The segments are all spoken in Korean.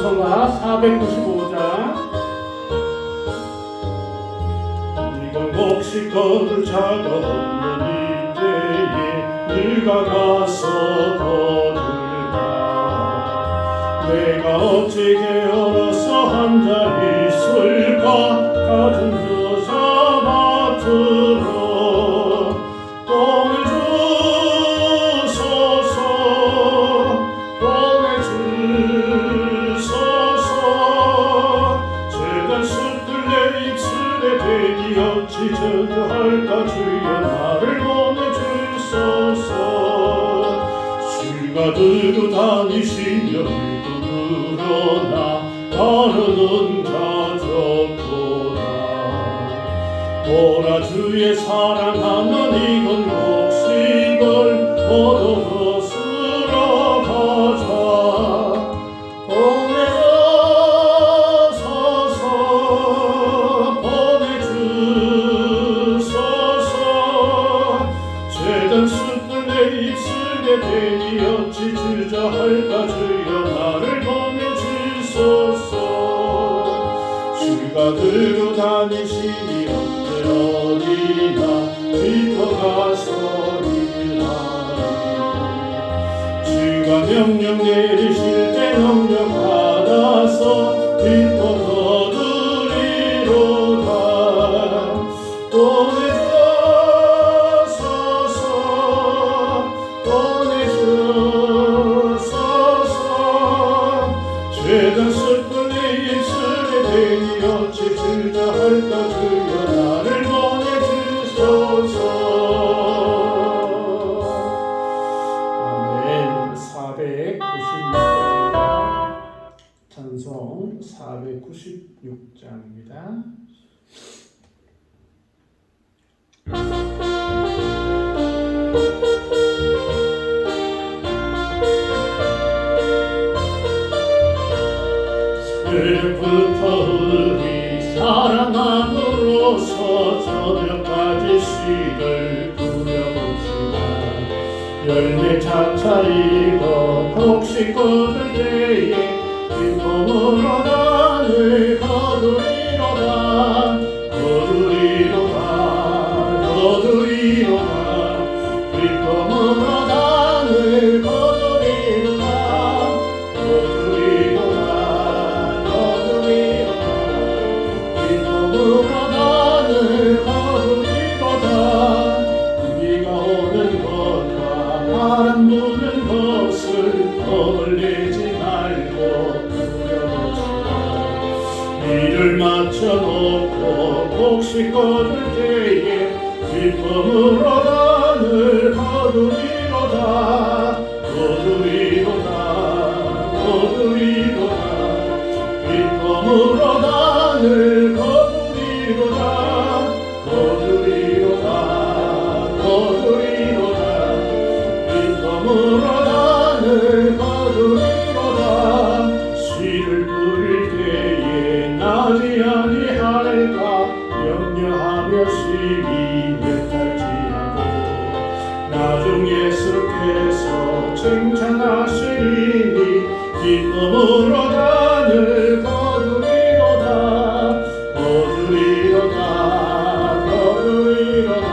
찬송가 495장. 이건 곡식거들 자가 없는 이때에 네가 가서 거들라. 내가 어찌 게을어서 앉아 있을까. 가진 여자 맡으러 저주할까. 주여 나를 보내주소서. 술가 들고 다니시며 그러나 따르는 자 적도다. 보라 주의 사랑하는 이건 곡식을 얻어 쓰러 가자. 어찌 주저할까. 주여 나를 보내주소서. 주가 들고 다니시니 어디나 짚어가서리라. 주가 명령 내리실 때 명령 받아서 짚어 죄가 슬픈 내 입술에 대니 어찌 주저할까. 주여 나를 보내주소서. 아멘. 496장입니다. 찬송 496장입니다. 그때부터 우리 사랑함으로써 저녁까지 씨를 뿌려봅시다. 열매 차차이고 곡식 거둘 때에 기쁨으로 나를 거두리로다. 거두리로다. 거두리로다. 기쁨으로 나를 거두리로다. 이를 맞춰놓고 곡식 거둘 때에 기쁨으로 나를 거두리로다. 거두리로다. 거두리로다. 기쁨으로 나를 거두리로다. 거두리로다. 거두리로다. 기쁨으로 나를 거두리로다. 씨를 뿌릴 때에 나지 아니할까. 염려하며 심히 애탈지라도 나중 예수께서 칭찬하시리니 기쁨으로 나를 거두리로다. 거두리로다. 거두리로다.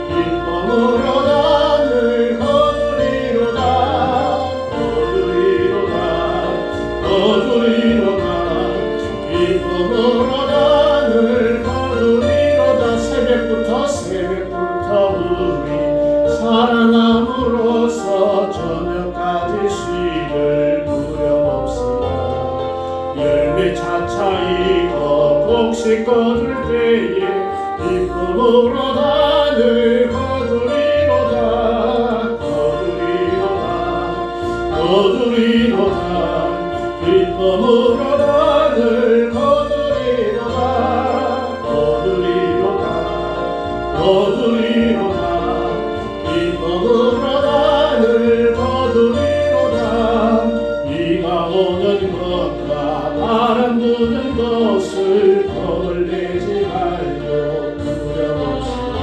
기쁨으로 나를 거두리로다. 거두리로다. 거두리로다. 기쁨으로 나를 거두리로다. 새벽부터 우리 사랑함으로써 저녁까지 씨를 뿌려봅시다. 열매 차차이고 곡식 거둘 때에 기쁨으로 나를 거두리로다. 거두리로다. 거두리로다. 기쁨으로 나를 거두리로다. 거두리로다. 거두리로다. 기쁨으로 나를 거두리로다. 비가 오는 것과 바람 부는 것을 겁내지 말고 두려워시다.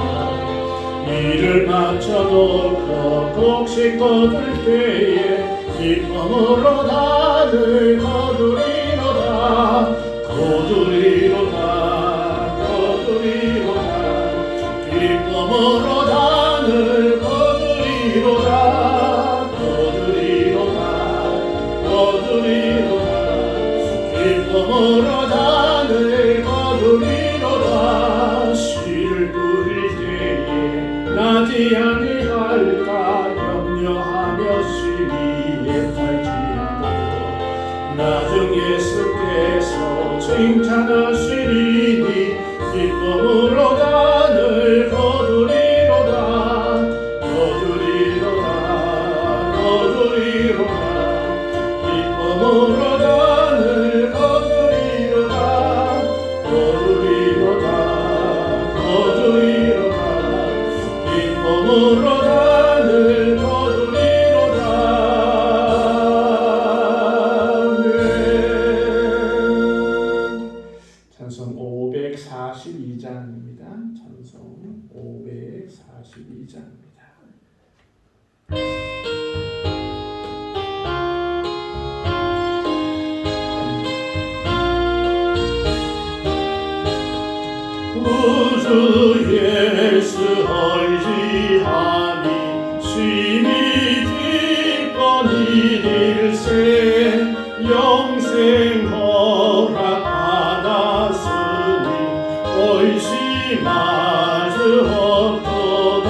이를 맞춰놓고 곡식 거둘 때에 기쁨으로 단을 거두리로다 거두리로다 거두리로다 기쁨으로 단을 거두리로다 거두리로다 거두리로다 기쁨으로 단을 거두리로다 씨를 뿌릴 때에 나지 아니할까 염려하며 씨 위에 팔지어도 나중 예수께서 칭찬하시리니 기쁨으로 단을 거두리로다 거두리로다 거두리로다 기쁨으로 단을 거두리로다 거두리로다 거두리로다 기쁨으로 단을 거두리로다 찬송 542장입니다. 찬송 542장입니다. 우주 예수 의지하니 심히 기뻐니 일세 영생 허락 받았으니 의심하지 없도다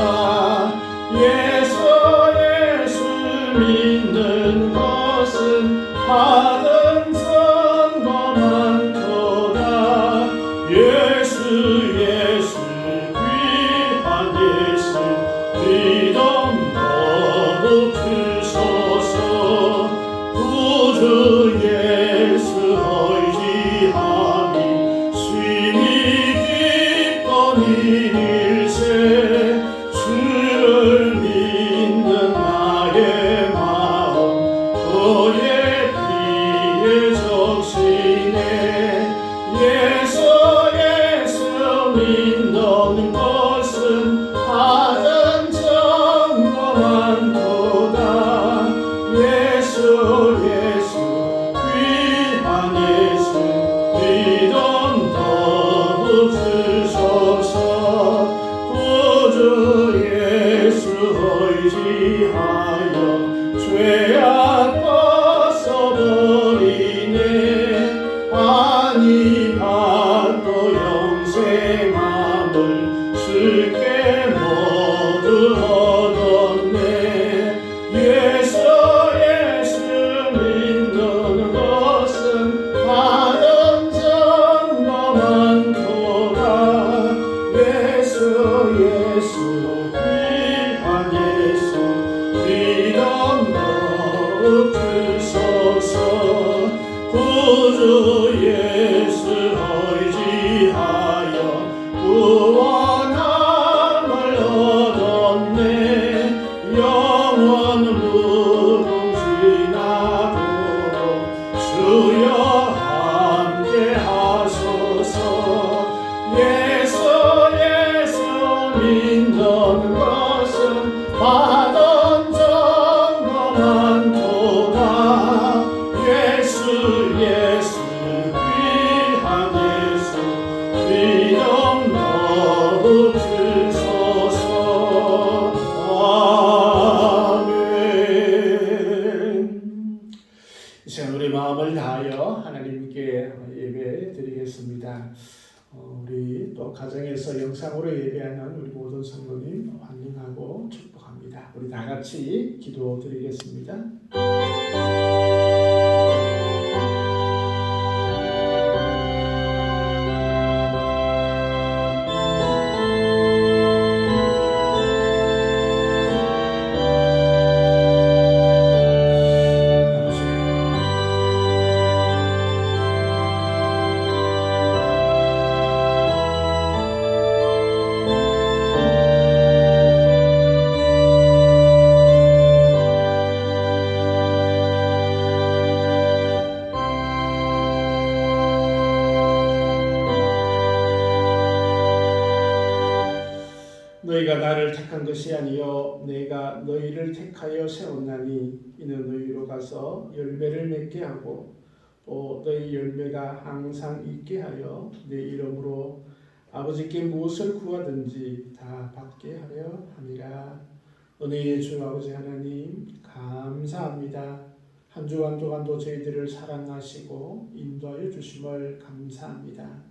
예수 믿는 것은 받은 선거 많도다 예수 귀한 예수 믿음 더욱 주소서 구주 예수 의지하니 심히 기뻐니 일세 주를 믿는 나의 마음 그의 피에 적시네 예수 믿는 것은 받은 증거 많도다 예수 귀한 예수 믿음 더욱 주소서 구주 예수 의지하여 죄악 벗어버리네 아니 받고 영생함을 쉽게 모두 얻었네 예수 믿는 것은 받은 증거 많도다 예수 귀한 예수 믿음 더욱 주소서 구주 예수 의지하여 구원함을 얻었네 영원 무궁지나도록 주여 함께 하소서 예수 믿는 것은 받은 증거 많도다 예수 귀한 예수 믿음 더욱 주소서 아멘. 이 시간 우리 마음을 다하여 하나님께 예배 드리겠습니다. 우리 또 가정에서 영상으로 예배하는 우리 모든 성도님 환영하고 축복합니다. 우리 다 같이 기도 드리겠습니다. 것이 아니요 내가 너희를 택하여 세웠나니 이는 너희로 가서 열매를 맺게 하고 또 너희 열매가 항상 있게 하여 내 이름으로 아버지께 무엇을 구하든지 다 받게 하려 함이라. 은혜의 주 아버지 하나님 감사합니다. 한 주 한 주간도 저희들을 사랑하시고 인도하여 주심을 감사합니다.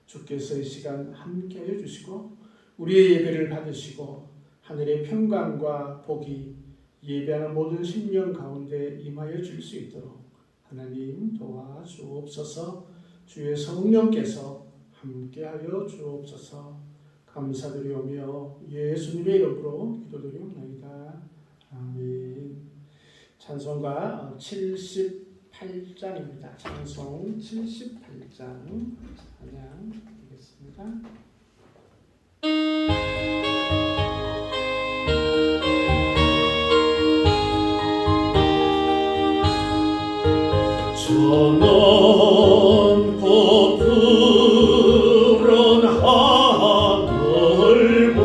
주께서 이 시간 함께하여 주시고 우리의 예배를 받으시고 하늘의 평강과 복이 예배하는 모든 심령 가운데 임하여 줄 수 있도록 하나님 도와주옵소서. 주의 성령께서 함께하여 주옵소서. 감사드리오며 예수님의 이름으로 기도드리옵나이다. 아멘. 찬송가 78장입니다. 찬송 78장 찬양 드리겠습니다. 저는 푸른 하늘과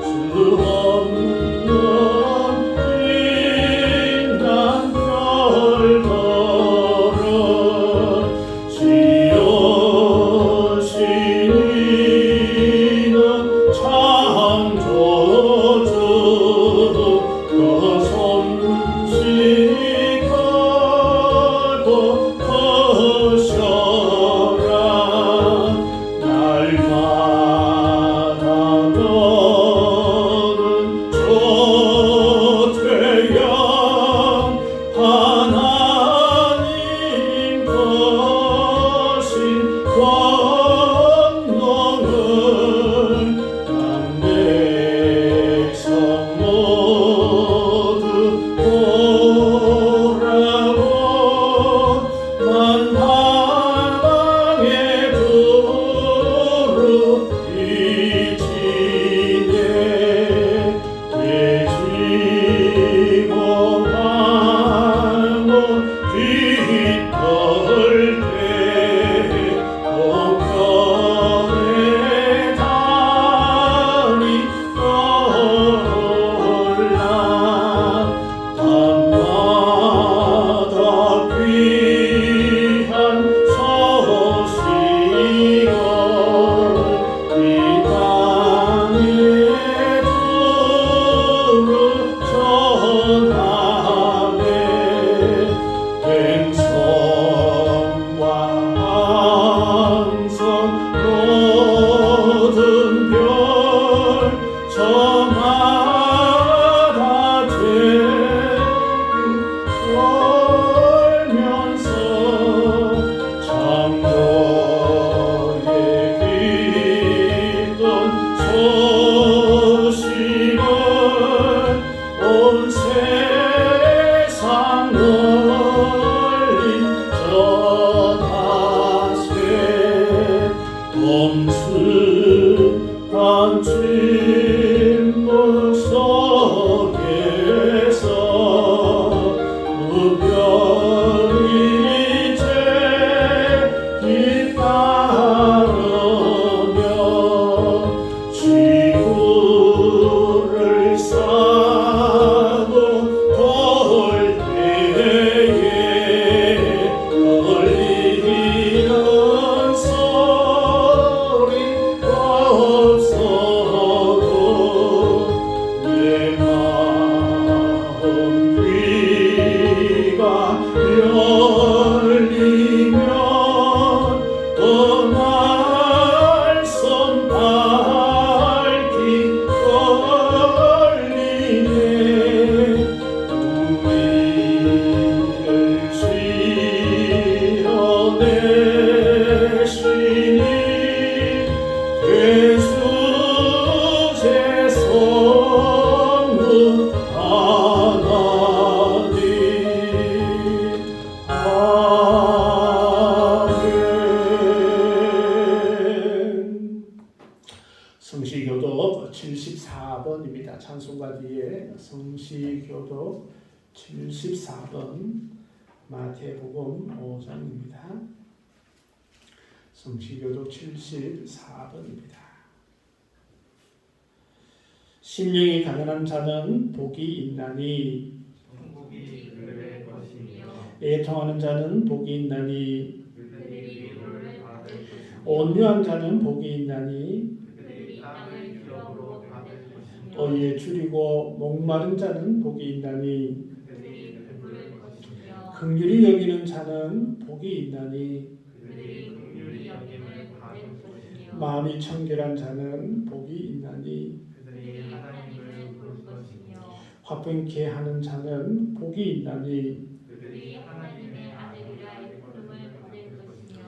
수 없는 빛난 별들을 지으시는 창조주 그 솜씨 성시교독 74번입니다. 찬송가 뒤에 성시교독 74번 마태복음 5장입니다. 성시교독 74번입니다. 심령이 가난한 자는 복이 있나니 천국이 그들의 것이며 애통하는 자는 복이 있나니 그들이 위로를 받을 것이며 온유한 자는 복이 있나니 그들이 땅을 기업으로 받을 것이며 어이에 줄이고 목마른 자는 복이 있나니 그들이 배부를 것이며 긍휼히 여기는 자는 복이 있나니 그들이 긍휼히 여김을 받을 것이며 마음이 청결한 자는 복이 있나니 그들이 하나님을 볼 것이며 화평케 하는 자는 복이 있나니 그들이 하나님의 아들이라 부름을 받을 것이며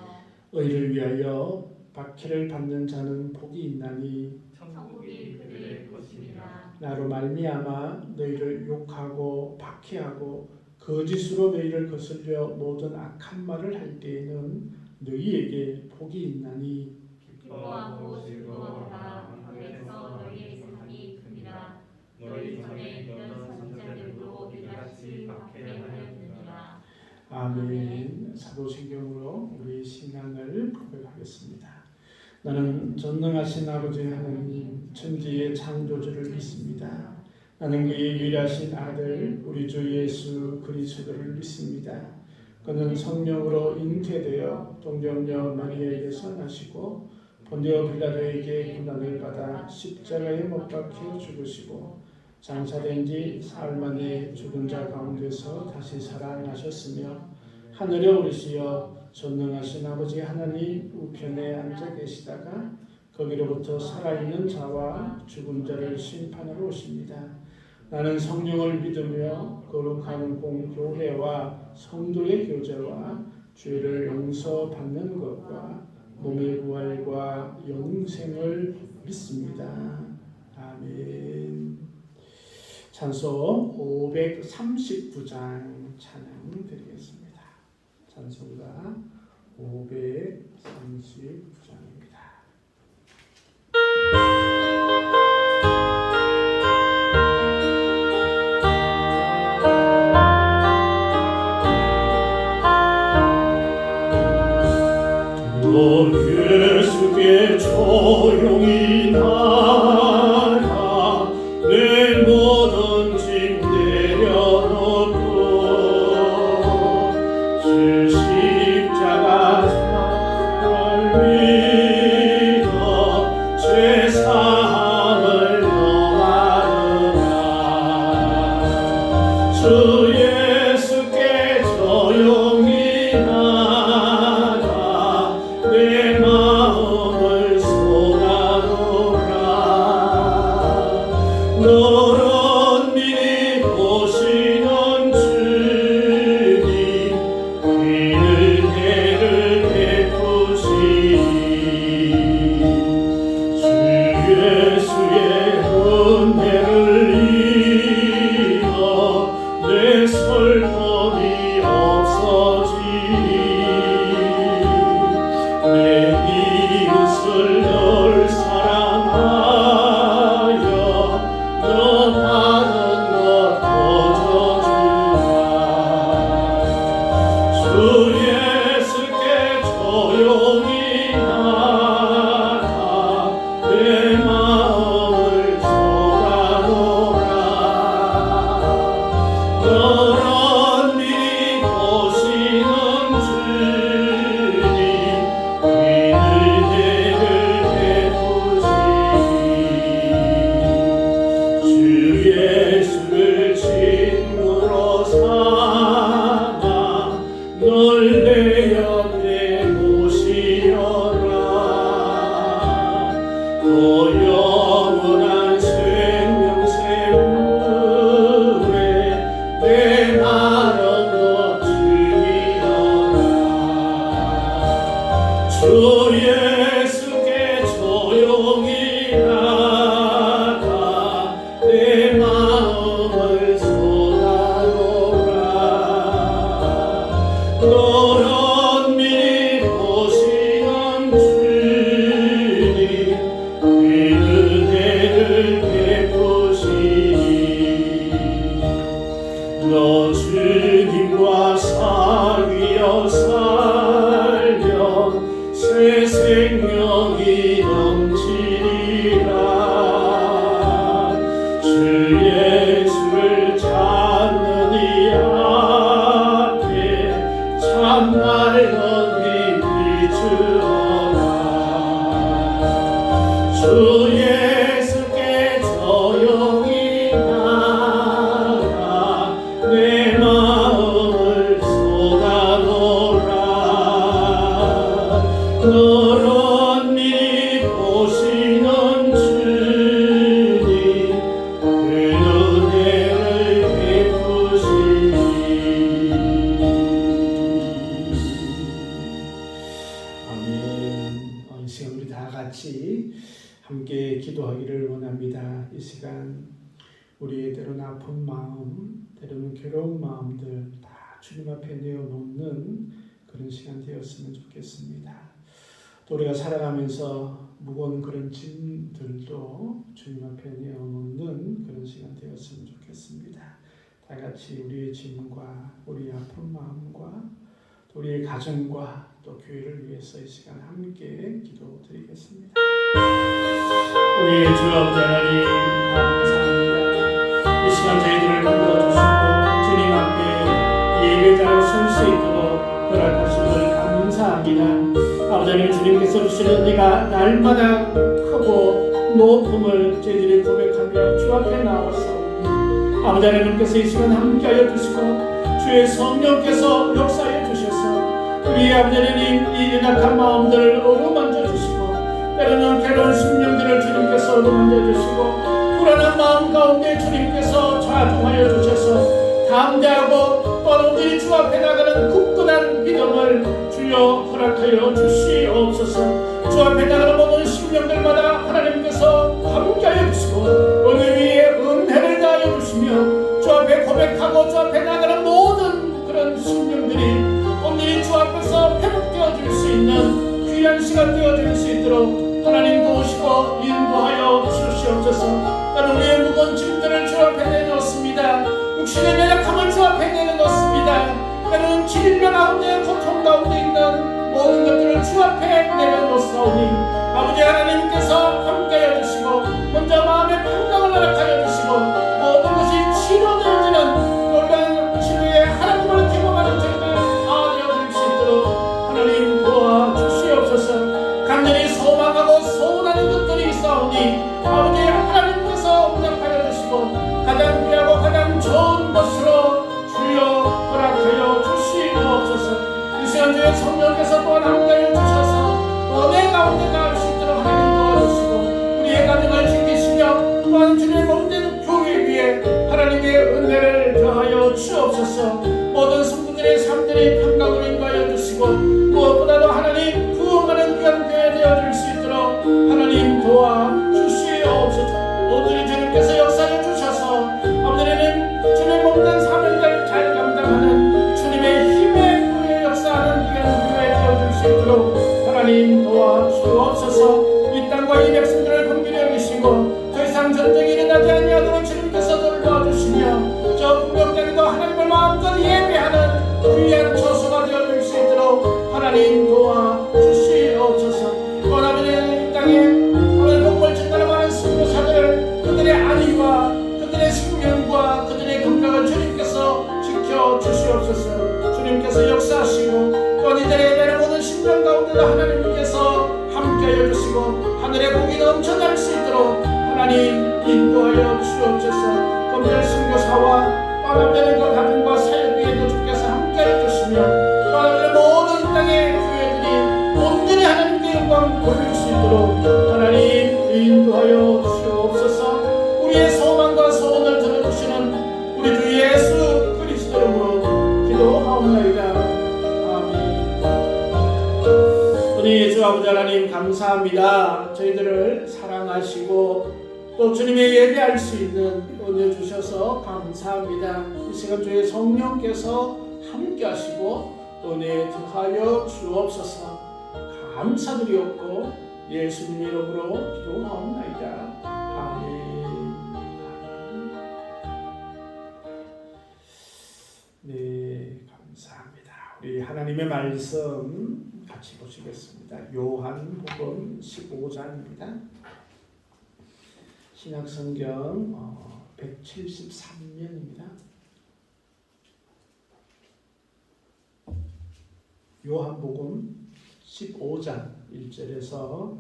의를 위하여 박해를 받는 자는 복이 있나니 천국이 그들의 것이니라. 나로 말미암아 너희를 욕하고 박해하고 거짓으로 너희를 거슬려 모든 악한 말을 할 때에는 너희에게 복이 있나니 기뻐하고 즐거워하라. 그래서 너희의 상이 크니라. 너희 전에 있던 선지자들도 이같이 박해하였느니라. 아멘. 사도신경으로 우리 신앙을 고백하겠습니다. 나는 전능하신 아버지 하나님 천지의 창조주를 믿습니다. 나는 그의 유일하신 아들 우리 주 예수 그리스도를 믿습니다. 그는 성령으로 잉태되어 동정녀 마리아에게서 나시고 본디오 빌라도에게 고난을 받아 십자가에 못 박혀 죽으시고 장사된 지 사흘 만에 죽은 자 가운데서 다시 살아나셨으며 하늘에 오르시어 전능하신 아버지 하나님 우편에 앉아 계시다가 거기로부터 살아있는 자와 죽은 자를 심판하러 오십니다. 나는 성령을 믿으며 거룩한 공교회와 성도의 교제와 죄를 용서받는 것과 몸의 부활과 영생을 믿습니다. 아멘. 찬송 539장 찬양 드리겠습니다. 찬송가 539장입니다. 예수께 조용히 나가 내 모든 짐 내려놓고 주 십자가 사랑을 믿어 죄사함을 넘어가라. 주 예수께 조용히 나가 내 마음을 쏟아놓으라. 너를 미리 보시는 주님 귀를 해를 베푸시니 주 예수의 은혜를 잃어 내 슬픔이 없어지니 내 이웃을 널 사랑하여 너 받은 것 거저주라. 주 예수께 조용히 나가 내 마음을 쏟아놓으라. 너를 미리 보시는 주님 귀를 해를 베푸시니 주 예수를 친구로 삼아 널 내 옆에 모시어라. 그 영원한 생명샘 물에 내 마른 것 즐기어라. 주 예수께 조용히 나가 내 마음을 쏟아놓으라. 너를 미리 보시는 주님 귀를 해를 베푸시니 너 주님과 사귀어 살면 새 생명이 넘치리라. 우리의 때로는 아픈 마음, 때로는 괴로운 마음들 다 주님 앞에 내어놓는 그런 시간 되었으면 좋겠습니다. 또 우리가 살아가면서 무거운 그런 짐들도 주님 앞에 내어놓는 그런 시간 되었으면 좋겠습니다. 다 같이 우리의 짐과 우리의 아픈 마음과 또 우리의 가정과 또 교회를 위해서 이 시간 함께 기도드리겠습니다. 우리 주 아버지 하나님 감사합니다. 이 시간 저희들을 불러주시고 주님 앞에 예배자로 설 수 있도록 허락하신 걸 감사합니다. 아버지 하나님 주님께서 주시는 은혜가 날마다 크고 높음을 저희들이 고백하며 주 앞에 나와서 아버지 하나님께서 이 시간 함께하여 주시고 주의 성령께서 역사해 주셔서 우리 아버지 하나님 이 연약한 마음들을 어루만져 주시고 때로는 괴로운 심령들을 주님께서 어루만져 주시고 불안한 마음 가운데 주님께서 좌중하여 주셔서 담대하고 또한 우리 주 앞에 나가는 굳건한 믿음을 주여 허락하여 주시옵소서. 주 앞에 나가는 모든 심령들마다 하나님께서 함께하여 주시고 오늘 위에 은혜를 다하여 주시며 주 앞에 고백하고 주 앞에 나가는 모든 그런 심령들이 오늘 주 앞에서 회복되어질 수 있는 귀한 시간 되어질 수 있도록 하나님 도우시고 인도하여 주시옵소서. 나는 우리의 무거운 짐들을 주 앞에 내놓습니다. 육신의 연약함을 주 앞에 내려놓습니다. 때로는 질병 가운데 고통 가운데 있는 모든 것들을 주 앞에 내려놓사오니 아버지 하나님께서 함께하여 주시고 먼저 마음의 평강을 허락하여 주시고 모든 것이 치료되어지는 놀라운 치료의 하나님을 경험하는 저희들 다 되어질 수 있도록 하나님 도와주시옵소서. 간절히 소망하고 소원하는 것들이 있사오니 아버지 하나님께서 응답하여 주시고 가장 귀하고 가장 좋은 것으로 주여 허락하여 주시옵소서. 이 시간 주의 성령께서 또한 함께하여 주셔서 은혜 가운데 나올 수 있도록 하나님 도와주시고 우리의 가정을 지키시며 또한 주님의 몸된 교회 위에 하나님의 은혜를 더하여 주옵소서. 모든 성도들의 삶들이 평강으로 인도하여 주시고 무엇보다도 하나님 부흥하는 귀한 교회 되어줄 수 있도록 하나님 도와주시옵소서. 오늘 주님께서 역사해 주셔서 아버지는 주님의 몸된 사명을 잘 감당하는 주님의 힘의 교회 역사하는 귀한 교회 되어줄 수 있도록 하나님 도와주옵소서. 이 땅과 이 백성들을 긍휼히 여기시고 더 이상 전쟁이 일어나지 아니하도록 주님께서 돌봐주시며 저 북녘 땅에도 하나님을 마음껏 예배하는 귀한 처소가 되어줄 수 있도록 하나님 도와주시옵소서. 또 아버지는 이 땅에 오늘 복을 증가로 많은 선교사들을 그들의 안위와 그들의 생명과 그들의 건강을 주님께서 지켜주시옵소서. 주님께서 역사하시고 또 이들의 예배를 모든 심령 가운데도 하나님께서 함께하여 주시고 하늘의 복이 넘쳐날 수 있도록 하나님 인도하여 주옵소서. 검절 선교사와 떠나버리는 그 가정과 사역위에도 주께서 함께하여 주시며 떠나버리는 모든 땅의 교회들이 온전히 하나님께 영광 돌릴 수 있도록 하나님 인도하여 주옵소서. 우리의 소망과 소원을 들어주시는 우리 주 예수 그리스도 이름으로 기도하옵나이다. 아멘. 우리 주 아버지 하나님 감사합니다. 저희들을 사랑하시고 또 주님의 예배할 수 있는 은혜 주셔서 감사합니다. 이 시간 주의 성령께서 함께 하시고 은혜 더하여 주옵소서. 감사드리옵고 예수님의 이름으로 기도하옵나이다. 아멘. 네, 감사합니다. 우리 하나님의 말씀 같이 보시겠습니다. 요한복음 15장입니다. 신약성경 173면입니다. 요한복음 15장 1절에서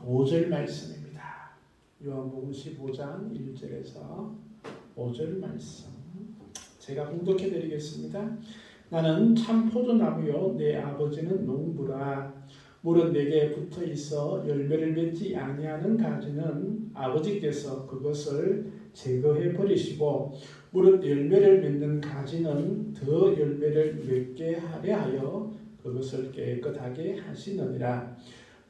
5절 말씀입니다. 요한복음 15장 1절에서 5절 말씀 제가 봉독해 드리겠습니다. 나는 참 포도나무요 내 아버지는 농부라. 물은 내게 붙어 있어 열매를 맺지 아니하는 가지는 아버지께서 그것을 제거해 버리시고 무릇 열매를 맺는 가지는 더 열매를 맺게 하려 하여 그것을 깨끗하게 하시느니라.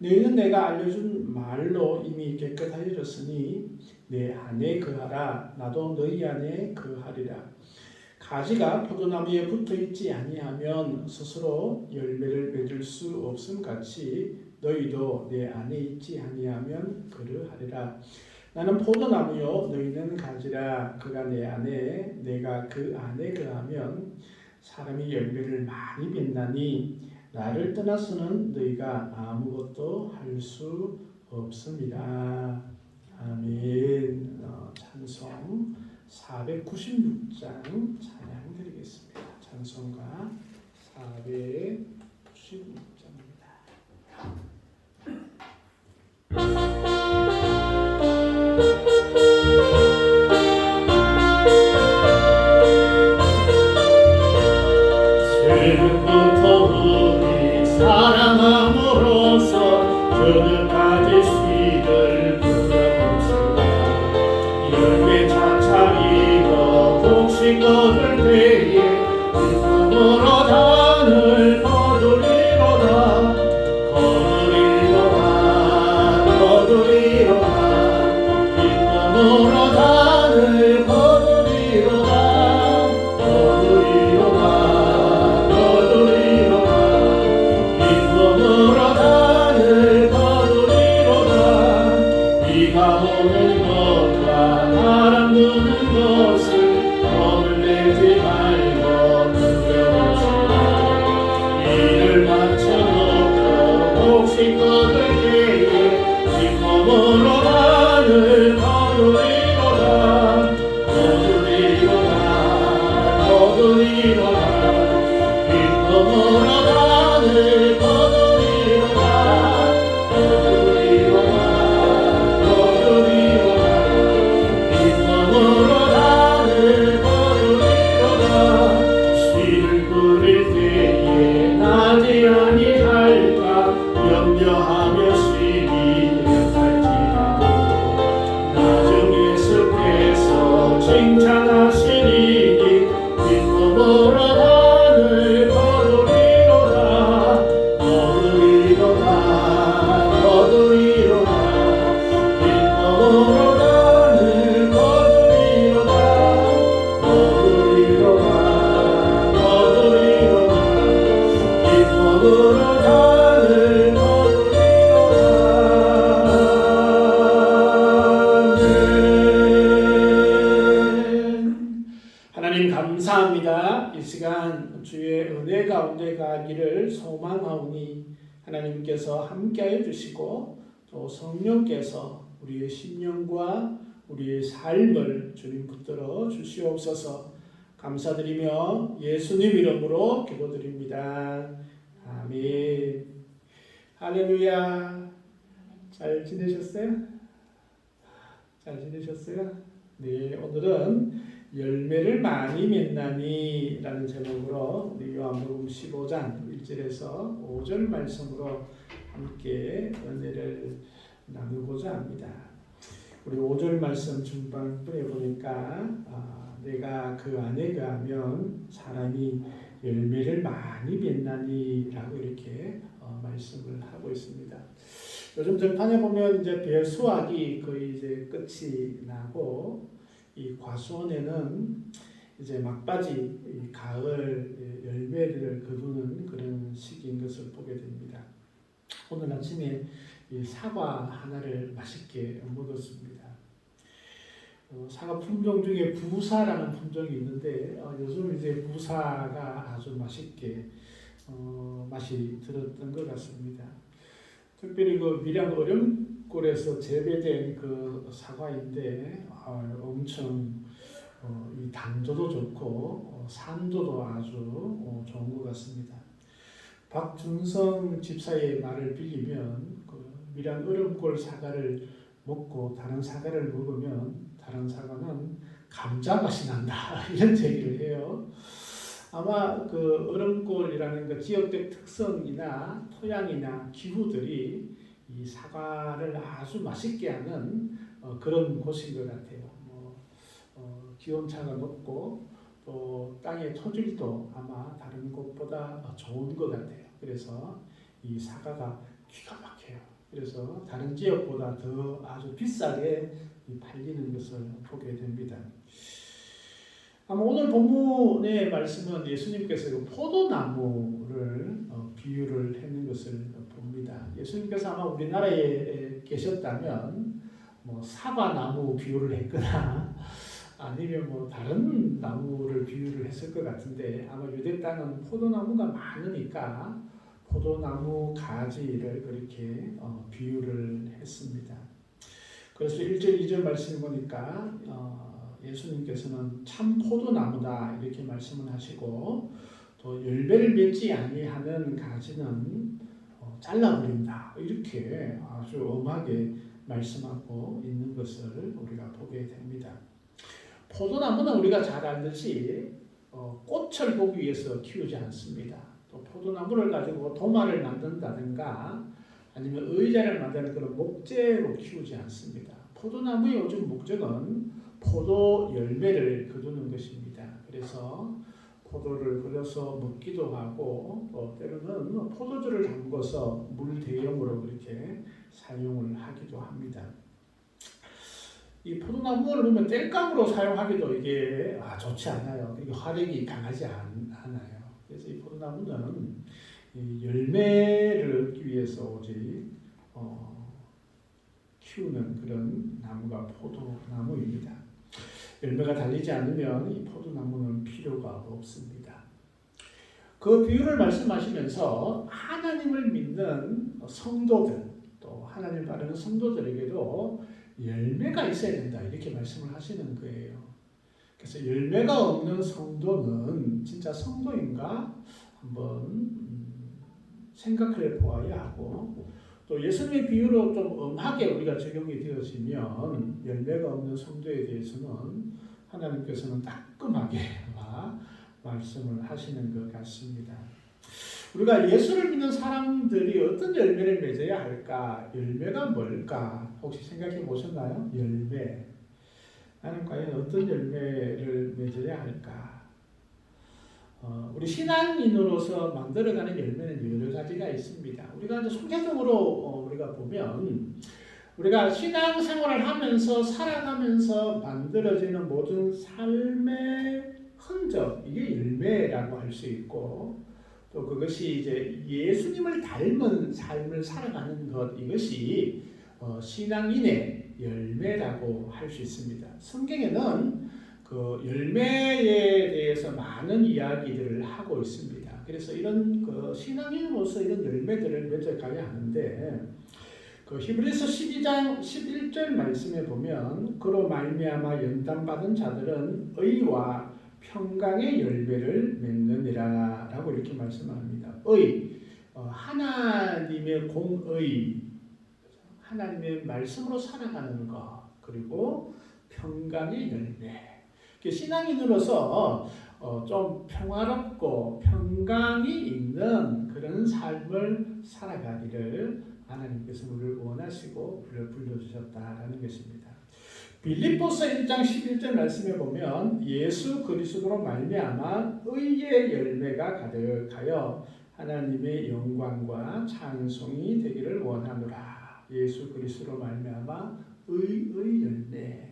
너희는 내가 알려준 말로 이미 깨끗하여졌으니 내 안에 거하라. 나도 너희 안에 거하리라. 가지가 포도나무에 붙어 있지 아니하면 스스로 열매를 맺을 수 없음 같이 너희도 내 안에 있지 아니하면 그러하리라. 나는 포도나무요 너희는 가지라. 그가 내 안에 내가 그 안에 거하면 사람이 열매를 많이 맺나니 나를 떠나서는 너희가 아무것도 할 수 없습니다. 아멘. 찬송 496장 찬양 드리겠습니다. 찬송가 496장입니다. 처음부터 우리 사랑함으로써 그늘까지 씨를 뿌려봅시다. 열매 차차리고 곡식 거둘 때에 기쁨으로 단을 거두리로다. 기쁨으로 단을 거두리로다. 기쁨으로 단을 거두리로다. 비가 오는 것과 바람 부는 것을 겁을 내지 말고 두려워하시라. 이를 맞춰놓고 곡식 거둘 때에 기쁨으로 단을 거두리로다. 기쁨으로 단을 거두리로다. 기쁨으로 단을 거두리로다. 씨를 뿌릴 때에 나지 아니할까 염려하며 씨이 탈지라도 나중에 숲에서 칭찬하시리니 기쁨으로 단을 거두리로다. 기쁨으로 단을 거두리로다. 기쁨으로 단을 하나님 감사합니다. 이 시간 주의 은혜 가운데 가기를 소망하오니 하나님께서 함께하여 주시고 또 성령께서 우리의 심령과 우리의 삶을 주님 붙들어 주시옵소서. 감사드리며 예수님 이름으로 기도드립니다. 아멘. 할렐루야. 잘 지내셨어요? 잘 지내셨어요? 네, 오늘은 열매를 많이 맺나니 라는 제목으로 우리 요한복음 15장 1절에서 5절 말씀으로 함께 은혜를 나누고자 합니다. 우리 5절 말씀 중반부에 보니까 내가 그 안에 거하면 사람이 열매를 많이 맺나니 라고 이렇게 말씀을 하고 있습니다. 요즘 들판에 보면 이제 배 수확이 거의 이제 끝이 나고 이 과수원에는 이제 막바지 이 가을 열매를 거두는 그런 시기인 것을 보게 됩니다. 오늘 아침에 이 사과 하나를 맛있게 먹었습니다. 사과 품종 중에 부사라는 품종이 있는데 요즘 이제 부사가 아주 맛있게 맛이 들었던 것 같습니다. 특별히 그 밀양 얼음골에서 재배된 그 사과인데 엄청 이 당도도 좋고 산도도 아주 좋은 것 같습니다. 박준성 집사의 말을 빌리면 그 밀양 얼음골 사과를 먹고 다른 사과를 먹으면 다른 사과는 감자 맛이 난다 이런 얘기를 해요. 아마 그 얼음골이라는 그 지역적 특성이나 토양이나 기후들이 이 사과를 아주 맛있게 하는 그런 곳인 것 같아요. 기온차가 높고 또 땅의 토질도 아마 다른 곳보다 좋은 것 같아요. 그래서 이 사과가 기가 막혀요. 그래서 다른 지역보다 더 아주 비싸게 팔리는 것을 보게 됩니다. 아마 오늘 본문의 말씀은 예수님께서 그 포도나무를 비유를 했는 것을 봅니다. 예수님께서 아마 우리나라에 계셨다면 뭐 사과나무 비유를 했거나 아니면 뭐 다른 나무를 비유를 했을 것 같은데 아마 유대 땅은 포도나무가 많으니까 포도나무 가지를 그렇게 비유를 했습니다. 그래서 1절, 2절 말씀 보니까 예수님께서는 참 포도나무다 이렇게 말씀을 하시고 또 열매를 맺지 아니하는 가지는 잘라버린다 이렇게 아주 엄하게 말씀하고 있는 것을 우리가 보게 됩니다. 포도나무는 우리가 잘 알듯이 꽃을 보기 위해서 키우지 않습니다. 또 포도나무를 가지고 도마를 만든다든가 아니면 의자를 만드는 그런 목재로 키우지 않습니다. 포도나무의 요즘 목적은 포도 열매를 거두는 것입니다. 그래서 포도를 거둬서 먹기도 하고 또 때로는 포도주를 담궈서 물 대용으로 그렇게 사용을 하기도 합니다. 이 포도나무를 보면 땔감으로 사용하기도 이게 좋지 않아요. 이게 화력이 강하지 않아요. 그래서 이 포도나무는 이 열매를 얻기 위해서 오직 키우는 그런 나무가 포도나무입니다. 열매가 달리지 않으면 이 포도나무는 필요가 없습니다. 그 비유를 말씀하시면서 하나님을 믿는 성도들 또 하나님을 따르는 성도들에게도 열매가 있어야 된다 이렇게 말씀을 하시는 거예요. 그래서 열매가 없는 성도는 진짜 성도인가 한번 생각해 보아야 하고 또 예수님의 비유로 좀 엄하게 우리가 적용이 되어지면 열매가 없는 성도에 대해서는 하나님께서는 따끔하게 말씀을 하시는 것 같습니다. 우리가 예수를 믿는 사람들이 어떤 열매를 맺어야 할까? 열매가 뭘까? 혹시 생각해 보셨나요? 열매. 나는 과연 어떤 열매를 맺어야 할까? 우리 신앙인으로서 만들어가는 열매는 여러 가지가 있습니다. 우리가 이제 총체적으로 우리가 보면 우리가 신앙생활을 하면서 살아가면서 만들어지는 모든 삶의 흔적 이게 열매라고 할 수 있고 또 그것이 이제 예수님을 닮은 삶을 살아가는 것 이것이 신앙인의 열매라고 할 수 있습니다. 성경에는 그 열매에 대해서 많은 이야기들을 하고 있습니다. 그래서 이런 그 신앙인으로서 이런 열매들을 맺어가야 하는데 그 히브리서 12장 11절 말씀에 보면 그로 말미암아 연단받은 자들은 의와 평강의 열매를 맺느니라 라고 이렇게 말씀합니다. 의, 하나님의 공의, 하나님의 말씀으로 살아가는 것 그리고 평강의 열매. 신앙인으로서 좀 평화롭고 평강이 있는 그런 삶을 살아가기를 하나님께서 우리를 원하시고 우리를 불러주셨다라는 것입니다. 빌립보서 1장 11절 말씀에 보면 예수 그리스도로 말미암아 의의 열매가 가득하여 하나님의 영광과 찬송이 되기를 원하노라. 예수 그리스도로 말미암아 의의 열매.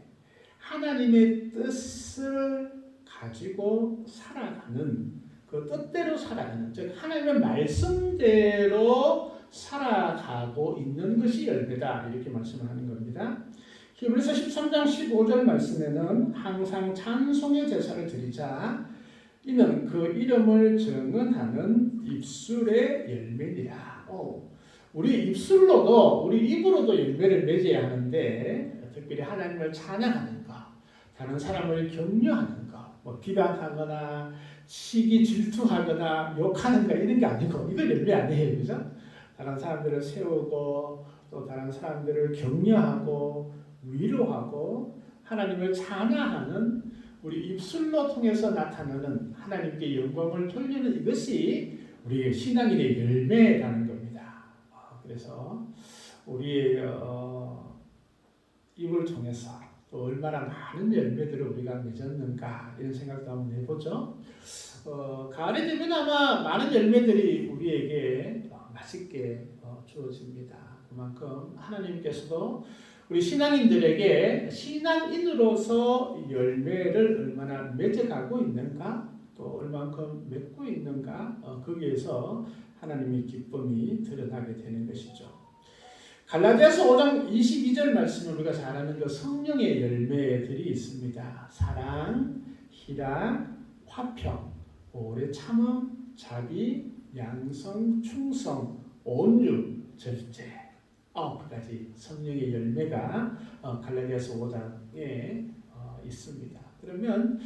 하나님의 뜻을 가지고 살아가는 그 뜻대로 살아가는 즉 하나님의 말씀대로 살아가고 있는 것이 열매다 이렇게 말씀을 하는 겁니다. 히브리서 13장 15절 말씀에는 항상 찬송의 제사를 드리자 이는 그 이름을 증언하는 입술의 열매니라. 우리 입술로도 우리 입으로도 열매를 맺어야 하는데 특별히 하나님을 찬양하는 것, 다른 사람을 격려하는 것, 뭐 비방하거나 시기 질투하거나 욕하는 거 이런 게 아니고 이거 열매 아니에요, 그죠? 다른 사람들을 세우고 또 다른 사람들을 격려하고 위로하고 하나님을 찬양하는 우리 입술로 통해서 나타나는 하나님께 영광을 돌리는 이것이 우리의 신앙인의 열매라는 겁니다. 그래서 우리의 입을 통해서 또 얼마나 많은 열매들을 우리가 맺었는가 이런 생각도 한번 해보죠. 가을이 되면 아마 많은 열매들이 우리에게 맛있게 주어집니다. 그만큼 하나님께서도 우리 신앙인들에게 신앙인으로서 열매를 얼마나 맺어가고 있는가, 또 얼만큼 맺고 있는가, 거기에서 하나님의 기쁨이 드러나게 되는 것이죠. 갈라디아서 5장 22절 말씀을 우리가 잘 아는 그 성령의 열매들이 있습니다. 사랑, 희락, 화평, 오래 참음, 자비, 양성, 충성, 온유, 절제, 9가지 성령의 열매가 갈라디아서 5장에 있습니다. 그러면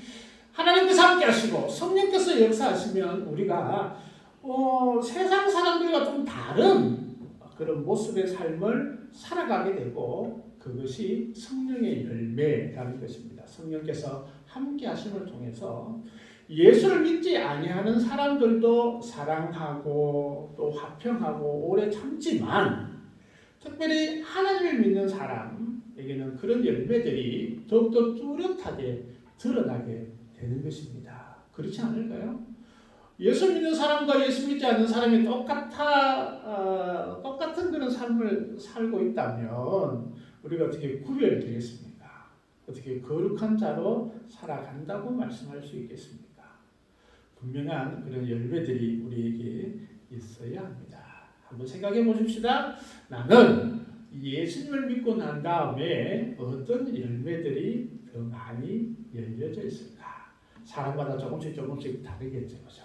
하나님께서 함께 하시고 성령께서 역사하시면 우리가 세상 사람들과 좀 다른 그런 모습의 삶을 살아가게 되고, 그것이 성령의 열매라는 것입니다. 성령께서 함께 하심을 통해서 예수를 믿지 아니하는 사람들도 사랑하고 또 화평하고 오래 참지만, 특별히 하나님을 믿는 사람에게는 그런 열매들이 더욱더 뚜렷하게 드러나게 되는 것입니다. 그렇지 않을까요? 예수 믿는 사람과 예수 믿지 않는 사람이 똑같은 그런 삶을 살고 있다면 우리가 어떻게 구별되겠습니까? 어떻게 거룩한 자로 살아간다고 말씀할 수 있겠습니까? 분명한 그런 열매들이 우리에게 있어야 합니다. 한번 생각해 보십시다. 나는 예수님을 믿고 난 다음에 어떤 열매들이 더 많이 열려져 있을까? 사람마다 조금씩 다르겠죠. 그죠?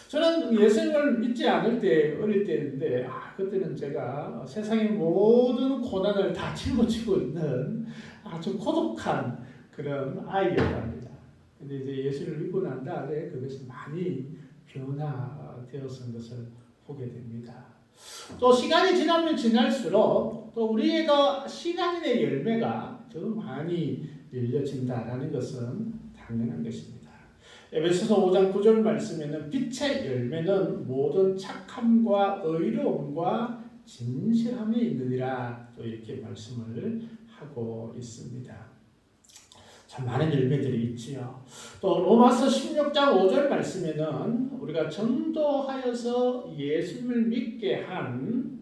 저는 예수님을 믿지 않을 때, 어릴 때인데, 그때는 제가 세상의 모든 고난을 다 짊어지고 있는 아주 고독한 그런 아이였답니다. 근데 이제 예수를 믿고 난 다음에 그것이 많이 변화되었던 것을 보게 됩니다. 또 시간이 지나면 지날수록 또 우리의 신앙인의 열매가 더 많이 열려진다라는 것은 당연한 것입니다. 에베소서 5장 9절 말씀에는 빛의 열매는 모든 착함과 의로움과 진실함에 있느니라, 또 이렇게 말씀을 하고 있습니다. 참 많은 열매들이 있지요. 또 로마서 16장 5절 말씀에는 우리가 전도하여서 예수님을 믿게 한